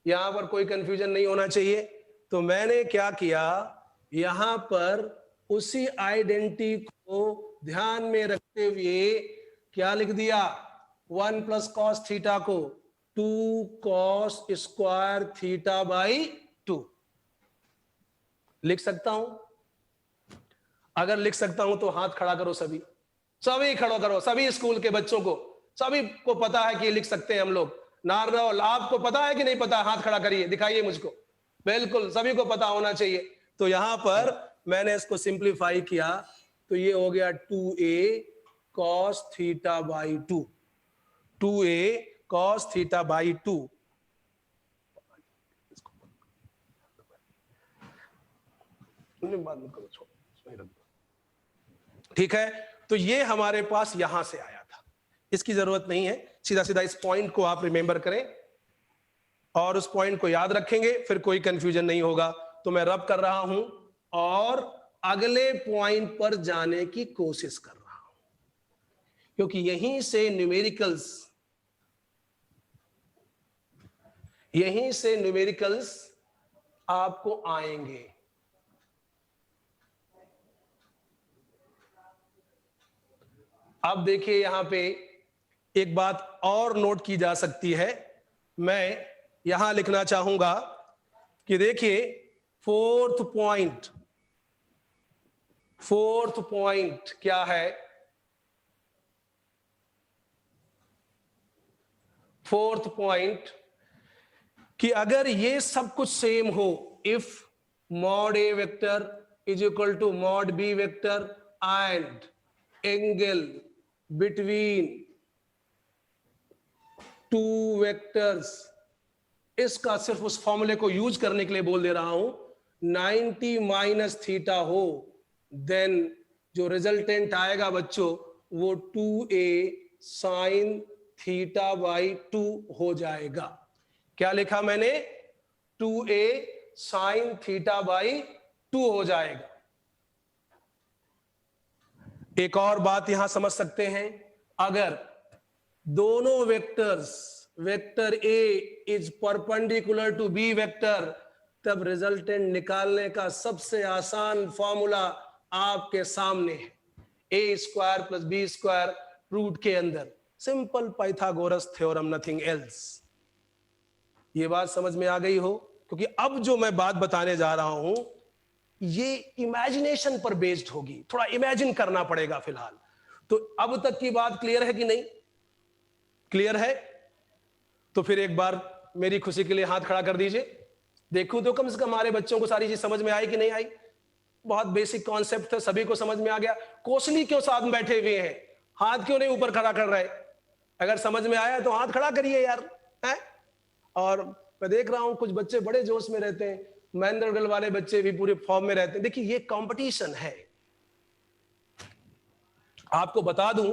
यहां पर कोई कंफ्यूजन नहीं होना चाहिए। तो मैंने क्या किया, यहां पर उसी आइडेंटिटी को ध्यान में रखते हुए क्या लिख दिया, 1 प्लस कॉस थीटा को 2 कॉस स्क्वायर थीटा बाई 2 लिख सकता हूं। अगर लिख सकता हूं तो हाथ खड़ा करो, सभी खड़ा करो, सभी स्कूल के बच्चों को, सभी को पता है कि लिख सकते हैं हम लोग। नारनौल आपको पता है कि नहीं पता? हाथ खड़ा करिए, दिखाइए मुझको। बिल्कुल सभी को पता होना चाहिए। तो यहां पर मैंने इसको सिंप्लीफाई किया, तो ये हो गया 2a cos theta by 2, 2a cos theta by 2। ठीक है, तो ये हमारे पास यहां से आया था, इसकी जरूरत नहीं है। सीधा सीधा इस पॉइंट को आप रिमेंबर करें और उस पॉइंट को याद रखेंगे, फिर कोई कंफ्यूजन नहीं होगा। तो मैं रब कर रहा हूं और अगले पॉइंट पर जाने की कोशिश कर रहा हूं, क्योंकि यहीं से न्यूमेरिकल्स आपको आएंगे। अब देखिए यहां पे एक बात और नोट की जा सकती है, मैं यहां लिखना चाहूंगा कि देखिए फोर्थ पॉइंट क्या है। फोर्थ पॉइंट कि अगर ये सब कुछ सेम हो, if mod A vector is equal to mod B vector and angle between two vectors, इसका सिर्फ उस फॉर्मूले को यूज करने के लिए बोल दे रहा हूं, 90 माइनस थीटा हो, देन जो रिजल्टेंट आएगा बच्चों वो 2a साइन थीटा बाई 2 हो जाएगा। क्या लिखा मैंने? 2a साइन थीटा बाई 2 हो जाएगा। एक और बात यहां समझ सकते हैं, अगर दोनों vectors, vector A is perpendicular to B vector, तब रिजल्टेंट निकालने का सबसे आसान फॉर्मूला आपके सामने है, A square plus B square root के अंदर, simple Pythagoras theorem, nothing else. ये बात समझ में आ गई हो? क्योंकि अब जो मैं बात बताने जा रहा हूं ये इमेजिनेशन पर बेस्ड होगी, थोड़ा इमेजिन करना पड़ेगा फिलहाल। तो अब तक की बात क्लियर है कि नहीं? क्लियर है? तो फिर एक बार मेरी खुशी के लिए हाथ खड़ा कर दीजिए, देखूं तो कम से कम हमारे बच्चों को सारी चीज समझ में आई कि नहीं आई। बहुत बेसिक कॉन्सेप्ट था, सभी को समझ में आ गया। कोसली क्यों साथ में बैठे हुए हैं, हाथ क्यों नहीं ऊपर खड़ा कर रहे? अगर समझ में आया तो हाथ खड़ा करिए यार, है? और मैं देख रहा हूं कुछ बच्चे बड़े जोश में रहते हैं, महेंद्रगढ़ वाले बच्चे भी पूरे फॉर्म में रहते हैं। देखिए ये कंपटीशन है। आपको बता दूं,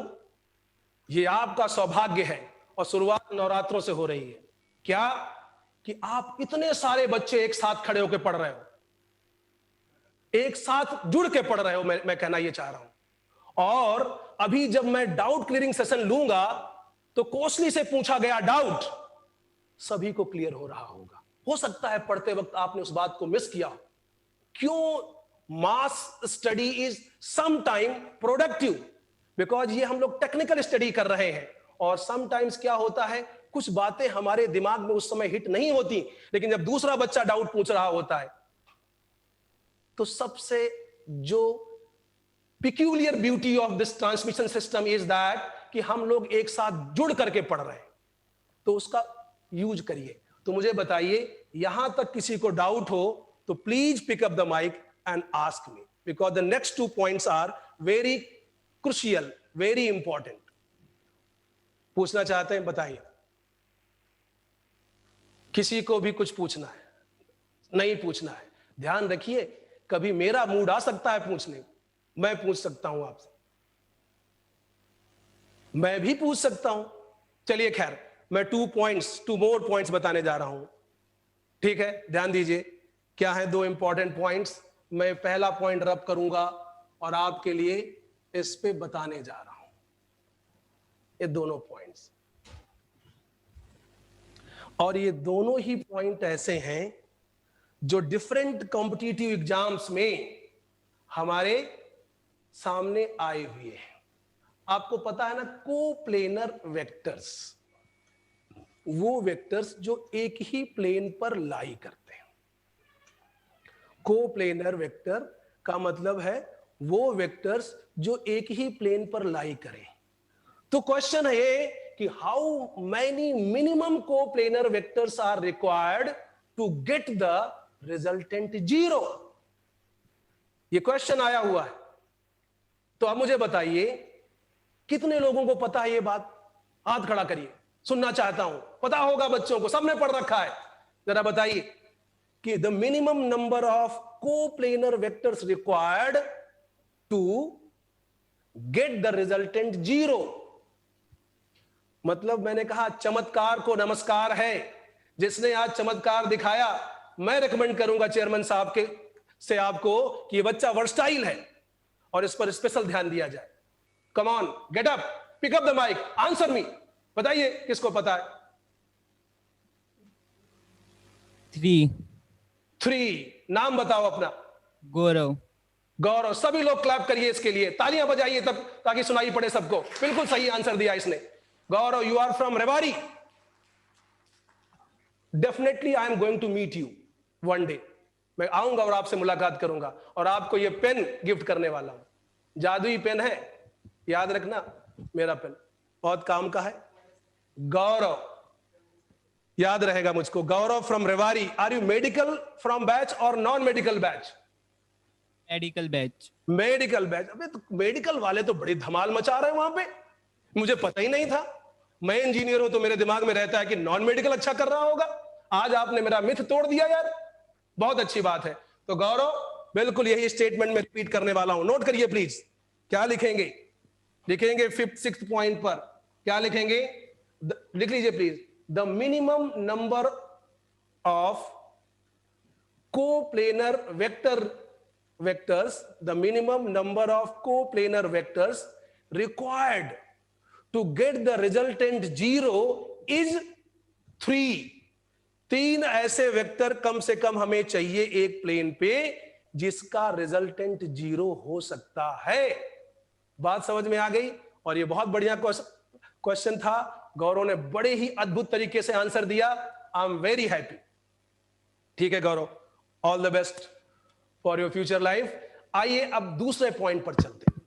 ये आपका सौभाग्य है और शुरुआत नवरात्रों से हो रही है। क्या कि आप इतने सारे बच्चे एक साथ खड़े होकर पढ़ रहे हो, एक साथ जुड़ के पढ़ रहे हो। मैं कहना ये चाह रहा हूं। और अभी जब मैं डाउट क्लियरिंग सेशन लूंगा तो कोसली से पूछा गया डाउट सभी को क्लियर हो रहा होगा। हो सकता है पढ़ते वक्त आपने उस बात को मिस किया। क्यों mass study is sometime productive? Because ये हम लोग टेक्निकल स्टडी कर रहे हैं और समटाइम्स क्या होता है, कुछ बातें हमारे दिमाग में उस समय हिट नहीं होती, लेकिन जब दूसरा बच्चा डाउट पूछ रहा होता है तो सबसे जो peculiar beauty of this transmission system is that कि हम लोग एक साथ जुड़ करके पढ़ रहे हैं, तो उसका यूज करिए। तो मुझे बताइए, यहां तक किसी को डाउट हो तो please pick up the mic and ask me, because the next 2 points are very crucial, very important. पूछना चाहते हैं, बताइए। किसी को भी कुछ पूछना है? नहीं पूछना है? ध्यान रखिए, कभी मेरा मूड आ सकता है पूछने, मैं पूछ सकता हूं आपसे, मैं भी पूछ सकता हूं। चलिए खैर, मैं 2 मोर पॉइंट्स बताने जा रहा हूं, ठीक है? ध्यान दीजिए, क्या है 2 इंपॉर्टेंट पॉइंट्स। मैं पहला पॉइंट रब करूंगा और आपके लिए इस पे बताने जा रहा हूं ये दोनों पॉइंट्स। और ये दोनों ही पॉइंट ऐसे हैं जो डिफरेंट कॉम्पिटिटिव एग्जाम्स में हमारे सामने आए हुए हैं। आपको पता है ना, कोप्लेनर वेक्टर्स, वो वेक्टर्स जो एक ही प्लेन पर लाई करते हैं। कोप्लेनर वेक्टर का मतलब है वो वेक्टर्स जो एक ही प्लेन पर लाई करें। तो क्वेश्चन है कि how many minimum coplanar vectors are required to get the resultant 0। ये क्वेश्चन आया हुआ है। तो अब मुझे बताइए, कितने लोगों को पता है ये बात? हाथ खड़ा करिए, सुनना चाहता हूं। पता होगा बच्चों को, सबने पढ़ रखा है। जरा बताइए कि the minimum number of coplanar vectors required to get the resultant 0। मतलब मैंने कहा चमत्कार को नमस्कार है। जिसने आज चमत्कार दिखाया, मैं रिकमेंड करूंगा चेयरमैन साहब के से आपको कि ये बच्चा वर्सटाइल है और इस पर स्पेशल ध्यान दिया जाए। Come on, get up, pick up the mic, answer me. बताइए किसको पता है? 3। नाम बताओ अपना। गौरव। गौरव। सभी लोग क्लैप करिए इसके लिए, तालियां बजाइए तब, ताकि सुनाई पड़े सबको। बिल्कुल सही आंसर दिया इसने। Gaurav, you are from Rewari. Definitely I am going to meet you one day. मैं आऊंगा और आपसे मुलाकात करूंगा और आपको यह पेन गिफ्ट करने वाला हूं। जादुई पेन है, याद रखना, मेरा पेन बहुत काम का है। गौरव, याद रहेगा मुझको। Gaurav from Rewari. Are you medical from batch और non medical batch? Medical batch. Medical batch. अबे तो मेडिकल वाले तो बड़ी धमाल मचा रहे हैं वहां पे, मुझे पता ही नहीं था। मैं इंजीनियर हूं तो मेरे दिमाग में रहता है कि नॉन मेडिकल अच्छा कर रहा होगा। आज आपने मेरा मिथ तोड़ दिया यार, बहुत अच्छी बात है। तो गौरव, बिल्कुल यही स्टेटमेंट में रिपीट करने वाला हूं, नोट करिए प्लीज। क्या लिखेंगे? लिखेंगे 5th 6th पॉइंट पर क्या लिखेंगे? लिख लीजिए please. The minimum number of coplanar vectors, the minimum number of coplanar vectors required to get the resultant 0 is 3। 3 ऐसे वेक्टर कम से कम हमें चाहिए एक प्लेन पे जिसका रिजल्टेंट 0 हो सकता है। बात समझ में आ गई? और ये बहुत बढ़िया क्वेश्चन था। गौरव ने बड़े ही अद्भुत तरीके से आंसर दिया। I am very happy. ठीक है Gaurav, all the best for your future life. आइए अब दूसरे पॉइंट पर चलते हैं।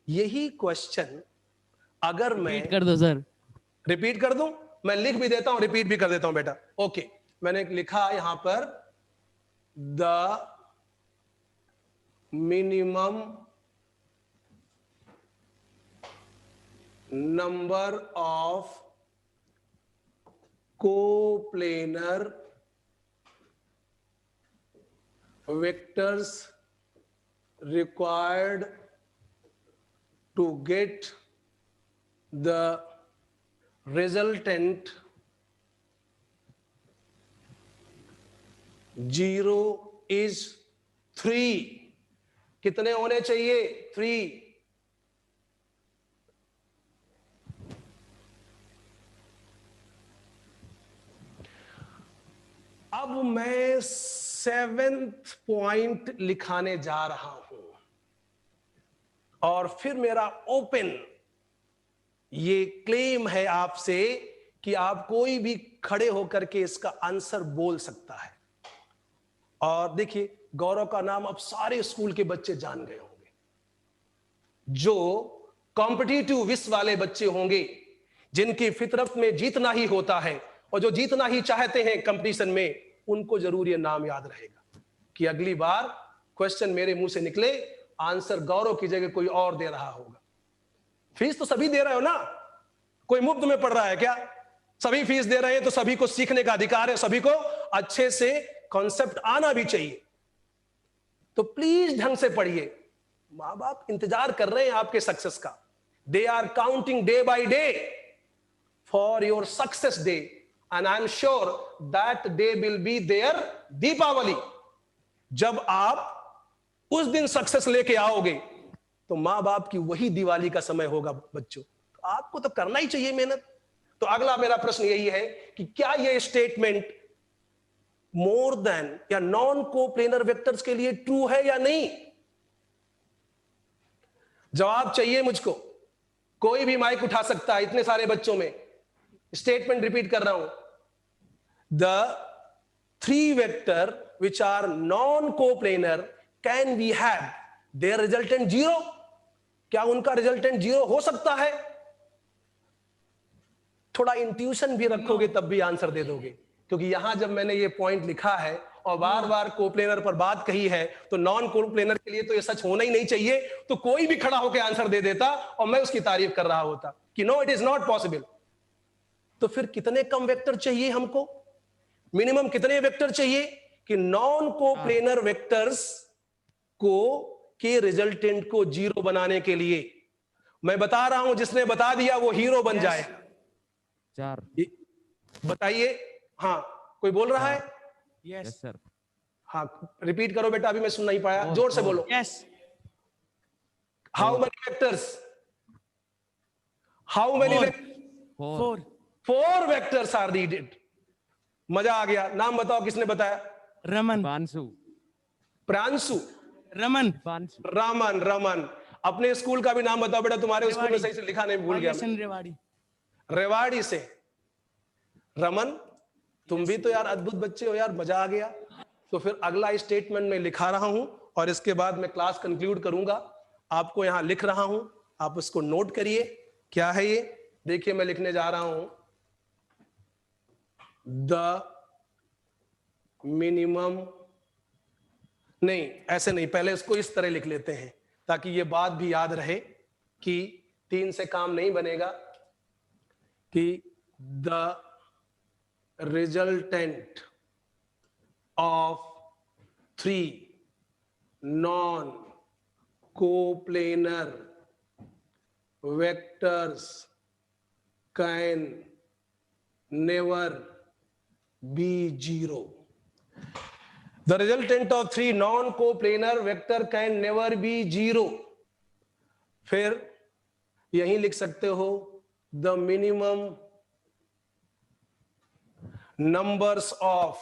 यही क्वेश्चन अगर मैं रिपीट कर दो सर। रिपीट कर दूं? मैं लिख भी देता हूं, रिपीट भी कर देता हूं बेटा। ओके, मैंने लिखा यहां पर the minimum number of coplanar vectors required to get the resultant 0 is 3. कितने होने चाहिए? 3. अब मैं 7th पॉइंट लिखाने जा रहा हूं और फिर मेरा ओपन ये क्लेम है आपसे कि आप कोई भी खड़े होकर के इसका आंसर बोल सकता है। और देखिए, गौरव का नाम अब सारे स्कूल के बच्चे जान गए होंगे। जो कॉम्पिटिटिव विश्व वाले बच्चे होंगे, जिनकी फितरत में जीतना ही होता है और जो जीतना ही चाहते हैं कंपटीशन में, उनको जरूर ये नाम याद रहेगा कि अगली बार क्वेश्चन मेरे मुंह से निकले, आंसर गौरव की जगह कोई और दे रहा होगा। फीस तो सभी दे रहे हो ना, कोई मुफ्त में पढ़ रहा है क्या? सभी फीस दे रहे हैं तो सभी को सीखने का अधिकार है, सभी को अच्छे से कॉन्सेप्ट आना भी चाहिए। तो प्लीज ढंग से पढ़िए। मां बाप इंतजार कर रहे हैं आपके सक्सेस का। They are counting day by day for your success day, and I am sure that day will be their Deepavali. जब आप उस दिन सक्सेस लेके आओगे तो मां बाप की वही दिवाली का समय होगा बच्चों। तो आपको तो करना ही चाहिए मेहनत। तो अगला मेरा प्रश्न यही है कि क्या यह स्टेटमेंट मोर देन या नॉन कोप्लेनर वेक्टर्स के लिए ट्रू है या नहीं? जवाब चाहिए मुझको। कोई भी माइक उठा सकता है, इतने सारे बच्चों में। स्टेटमेंट रिपीट कर रहा हूं। The 3 vector which are non coplanar can we have their resultant 0? क्या उनका रिजल्टेंट 0 हो सकता है? थोड़ा इंट्यूशन भी रखोगे तब भी आंसर दे दोगे, क्योंकि यहां जब मैंने ये पॉइंट लिखा है और बार बार कोप्लेनर पर बात कही है, तो नॉन कोप्लेनर के लिए तो ये सच होना ही नहीं चाहिए। तो कोई भी खड़ा होकर आंसर दे देता और मैं उसकी तारीफ कर रहा होता कि no, it is not possible. तो फिर कितने कम वेक्टर चाहिए हमको? मिनिमम कितने वेक्टर चाहिए कि नॉन कोप्लेनर वेक्टर्स को के रिजल्टेंट को 0 बनाने के लिए? मैं बता रहा हूं, जिसने बता दिया वो हीरो बन जाए। 4। बताइए। हाँ, कोई बोल रहा है? Yes sir. हाँ, रिपीट करो बेटा, अभी मैं सुन नहीं पाया। जोर से बोलो। Yes. How many vectors? How many? 4। 4 vectors are needed. मजा आ गया। नाम बताओ, किसने बताया? रमन। पांसु। प्रांशु। रमन। पांसु। रमन। रमन। अपने स्कूल का भी नाम बताओ बेटा, तुम्हारे स्कूल में सही से लिखा नहीं, भूल गया मैं। रेवाड़ी। रेवाड़ी से। रमन, तुम भी तो यार अद्भुत बच्चे हो यार, मजा आ गया। तो फिर अगला स्टेटमेंट मैं लिखा रहा हूं और इसके बाद मैं क्लास कंक्लूड करूंगा। आपको यहां लिख रहा हूं, आप उसको नोट करिए। क्या है ये? देखिए, मैं लिखने जा रहा हूं, द मिनिमम, नहीं ऐसे नहीं, पहले इसको इस तरह लिख लेते हैं ताकि ये बात भी याद रहे कि 3 से काम नहीं बनेगा, कि the resultant of 3 non coplanar vectors can never be 0. The resultant of 3 non-coplanar vector can never be 0. फिर यहीं लिख सकते हो, the minimum numbers of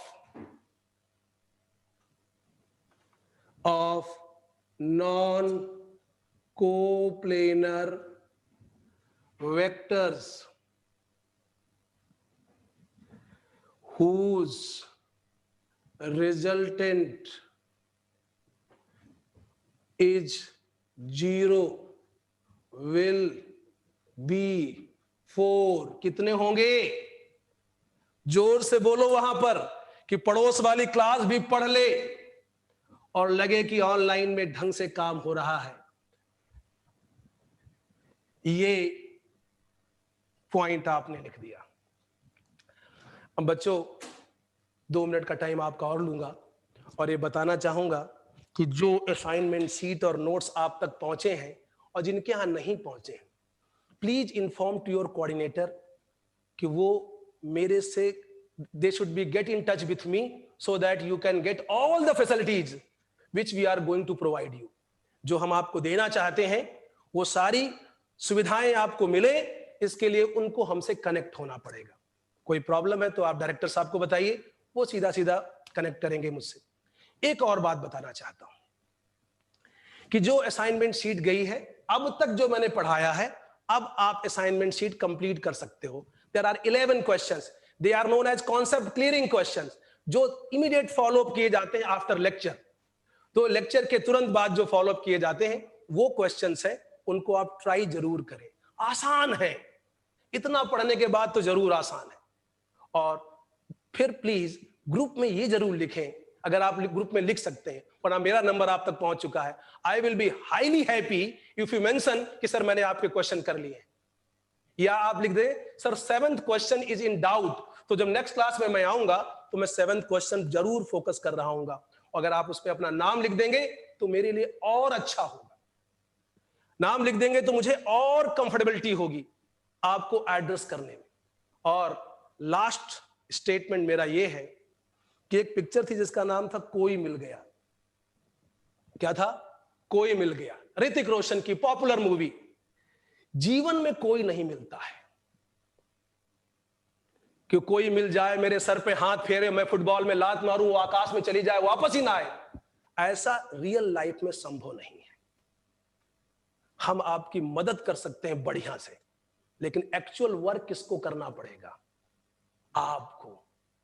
non-coplanar vectors whose resultant is 0 will be 4. कितने होंगे? जोर से बोलो वहां पर कि पड़ोस वाली क्लास भी पढ़ ले और लगे कि ऑनलाइन में ढंग से काम हो रहा है, ये पॉइंट आपने लिख दिया। अब बच्चों 2 मिनट का टाइम आपका और लूंगा और ये बताना चाहूंगा कि जो असाइनमेंट शीट और नोट्स आप तक पहुंचे हैं और जिनके यहां नहीं पहुंचे हैं, please inform to your coordinator कि वो मेरे से they should be get in touch with me so that you can get all the facilities which we are going to provide you. जो हम आपको देना चाहते हैं वो सारी सुविधाएं आपको मिले, इसके लिए उनको हमसे कनेक्ट होना पड़ेगा। कोई प्रॉब्लम है तो आप डायरेक्टर साहब को बताइए, वो सीधा सीधा कनेक्ट करेंगे मुझसे। एक और बात बताना चाहता हूं कि जो असाइनमेंट शीट गई है, अब तक जो मैंने पढ़ाया है, अब आप असाइनमेंट शीट कंप्लीट कर सकते हो। There are 11 questions, they are known as concept clearing questions, जो इमीडिएट फॉलो अप किए जाते हैं आफ्टर लेक्चर। तो लेक्चर के तुरंत बाद जो फॉलो अप किए जाते हैं वो क्वेश्चंस है, उनको आप ट्राई जरूर करें। आसान है, इतना पढ़ने के बाद तो जरूर आसान है। और फिर प्लीज ग्रुप में ये जरूर लिखें, अगर आप ग्रुप में लिख सकते हैं, और मेरा नंबर आप तक पहुंच चुका है। I will be highly happy if you mention कि सर मैंने आपके क्वेश्चन कर लिए, या आप लिख दे sir 7th question is in doubt, तो जब नेक्स्ट क्लास में मैं आऊंगा तो मैं 7th क्वेश्चन जरूर फोकस कर रहा हूं। अगर आप उस पर अपना नाम लिख देंगे तो मेरे लिए और अच्छा होगा। नाम लिख देंगे तो मुझे और कंफर्टेबिलिटी होगी आपको एड्रेस करने में। और लास्ट स्टेटमेंट मेरा यह है कि एक पिक्चर थी जिसका नाम था कोई मिल गया। क्या था? कोई मिल गया, ऋतिक रोशन की पॉपुलर मूवी। जीवन में कोई नहीं मिलता है कि कोई मिल जाए, मेरे सर पे हाथ फेरे, मैं फुटबॉल में लात मारूं, वो आकाश में चली जाए, वापस ही ना आए। ऐसा रियल लाइफ में संभव नहीं है। हम आपकी मदद कर सकते हैं बढ़िया से, लेकिन एक्चुअल वर्क किसको करना पड़ेगा? आपको,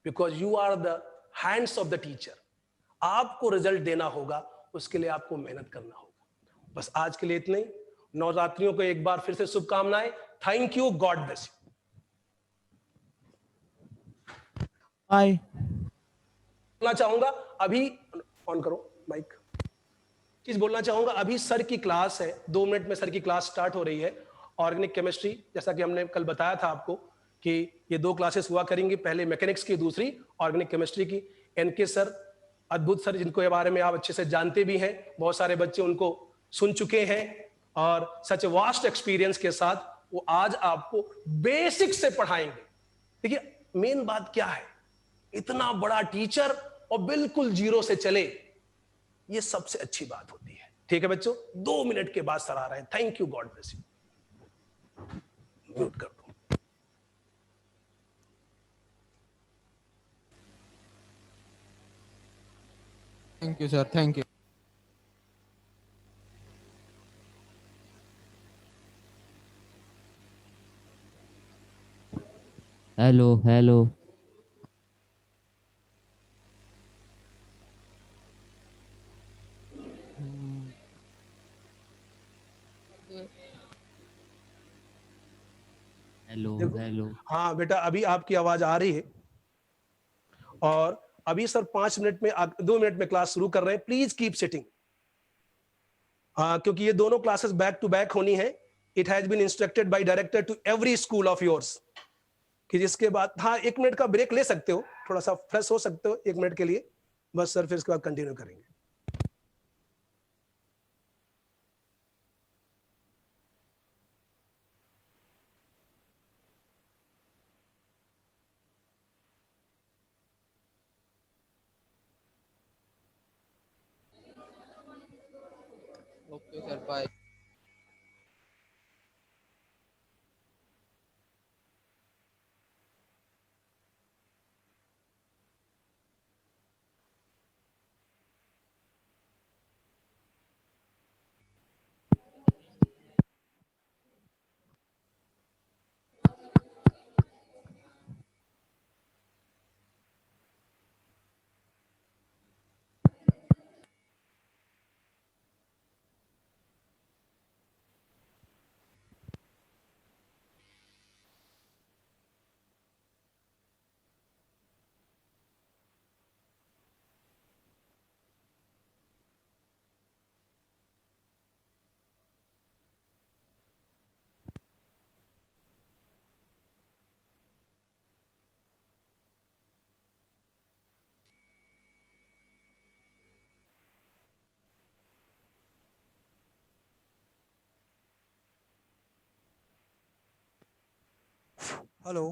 because you are the hands of the teacher. आपको रिजल्ट देना होगा, उसके लिए आपको मेहनत करना होगा। बस आज के लिए इतने ही। नवरात्रियों को एक बार फिर से शुभकामनाएं। Thank you, God bless you. Bye. बोलना चाहूंगा अभी, ऑन करो माइक, चीज बोलना चाहूंगा अभी सर की क्लास है, 2 मिनट में सर की क्लास स्टार्ट हो रही है। ऑर्गेनिक केमिस्ट्री, जैसा कि हमने कल बताया था आपको कि ये 2 क्लासेस हुआ करेंगी, पहले मैकेनिक्स की, दूसरी ऑर्गेनिक केमिस्ट्री की। एनके सर, अद्भुत सर, जिनको के बारे में आप अच्छे से जानते भी हैं, बहुत सारे बच्चे उनको सुन चुके हैं, और सच वास्ट एक्सपीरियंस के साथ वो आज आपको बेसिक से पढ़ाएंगे। देखिए मेन बात क्या है, इतना बड़ा टीचर और बिल्कुल जीरो से चले, ये सबसे अच्छी बात होती है। ठीक है बच्चों, 2 मिनट के बाद सर आ रहे हैं। Thank you, God bless you. Mute कर दो। Thank you, sir. Thank you. Hello hello. Hello देखो, हेलो। हाँ बेटा, अभी आपकी आवाज आ रही है, और अभी सर 5 मिनट में 2 मिनट में क्लास शुरू कर रहे हैं। प्लीज कीप सिटिंग, क्योंकि ये दोनों क्लासेस बैक टू बैक होनी है। It has been instructed by director to every school of yours कि जिसके बाद, हाँ 1 मिनट का ब्रेक ले सकते हो, थोड़ा सा फ्रेश हो सकते हो 1 मिनट के लिए, बस सर फिर इसके बाद कंटिन्यू करेंगे। Okay, sir. Bye. Hello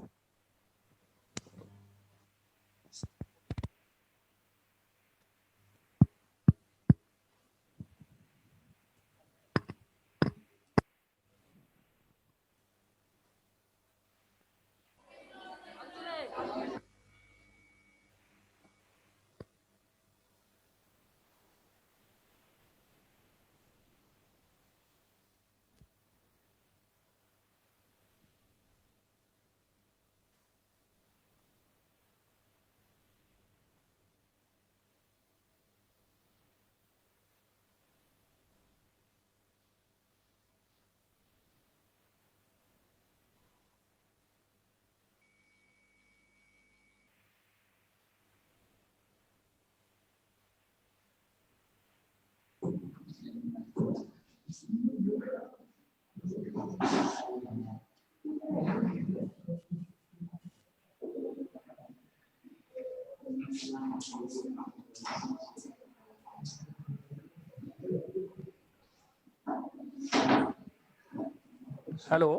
hello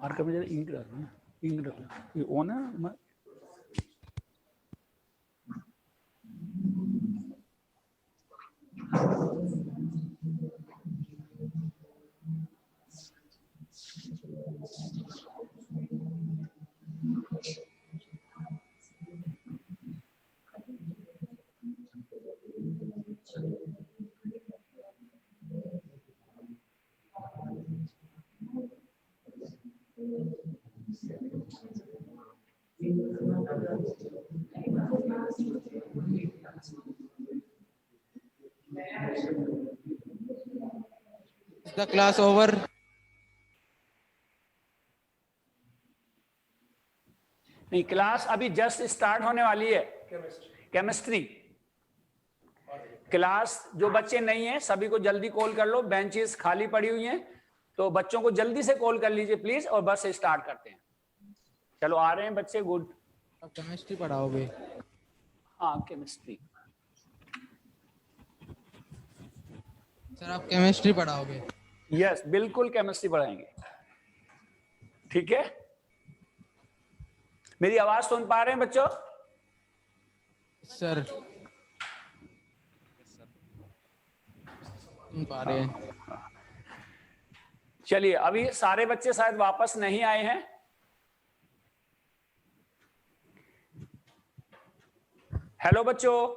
marker में जरा इंक डालना ना, इंक डालना ये ऑन है। Is the class over? नहीं, क्लास अभी जस्ट स्टार्ट होने वाली है। केमिस्ट्री क्लास जो बच्चे नहीं हैं सभी को जल्दी कॉल कर लो, बेंचेस खाली पड़ी हुई हैं तो बच्चों को जल्दी से कॉल कर लीजिए प्लीज, और बस स्टार्ट करते हैं। चलो आ रहे हैं बच्चे, गुड। आप केमिस्ट्री पढ़ाओगे? हाँ केमिस्ट्री। सर आप केमिस्ट्री पढ़ाओगे? यस बिल्कुल केमिस्ट्री पढ़ाएंगे। ठीक है, मेरी आवाज सुन पा रहे हैं बच्चों? सर सुन पा रहे हैं। चलिए, अभी सारे बच्चे शायद वापस नहीं आए हैं। हेलो बच्चों,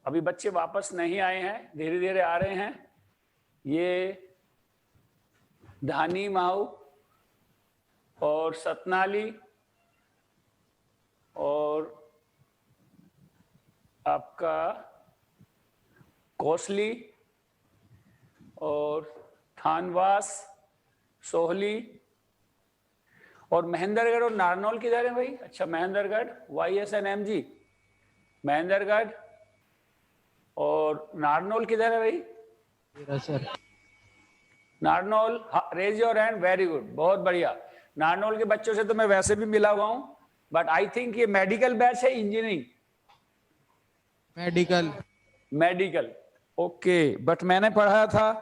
अभी बच्चे वापस नहीं आए हैं, धीरे धीरे आ रहे हैं। ये धानी माऊ और सतनाली और आपका कोसली और थानवास, सोहली और महेंद्रगढ़ और नारनौल किधर है भाई? अच्छा महेंद्रगढ़, YSNMG महेंद्रगढ़ और नारनौल किधर है भाई? Sir Narnaul, raise your hand, very good, बहुत बढ़िया। नारनौल के बच्चों से तो मैं वैसे भी मिला हुआ हूं, बट आई थिंक ये मेडिकल बैच है, engineering? Medical. Medical, okay. But मैंने पढ़ा था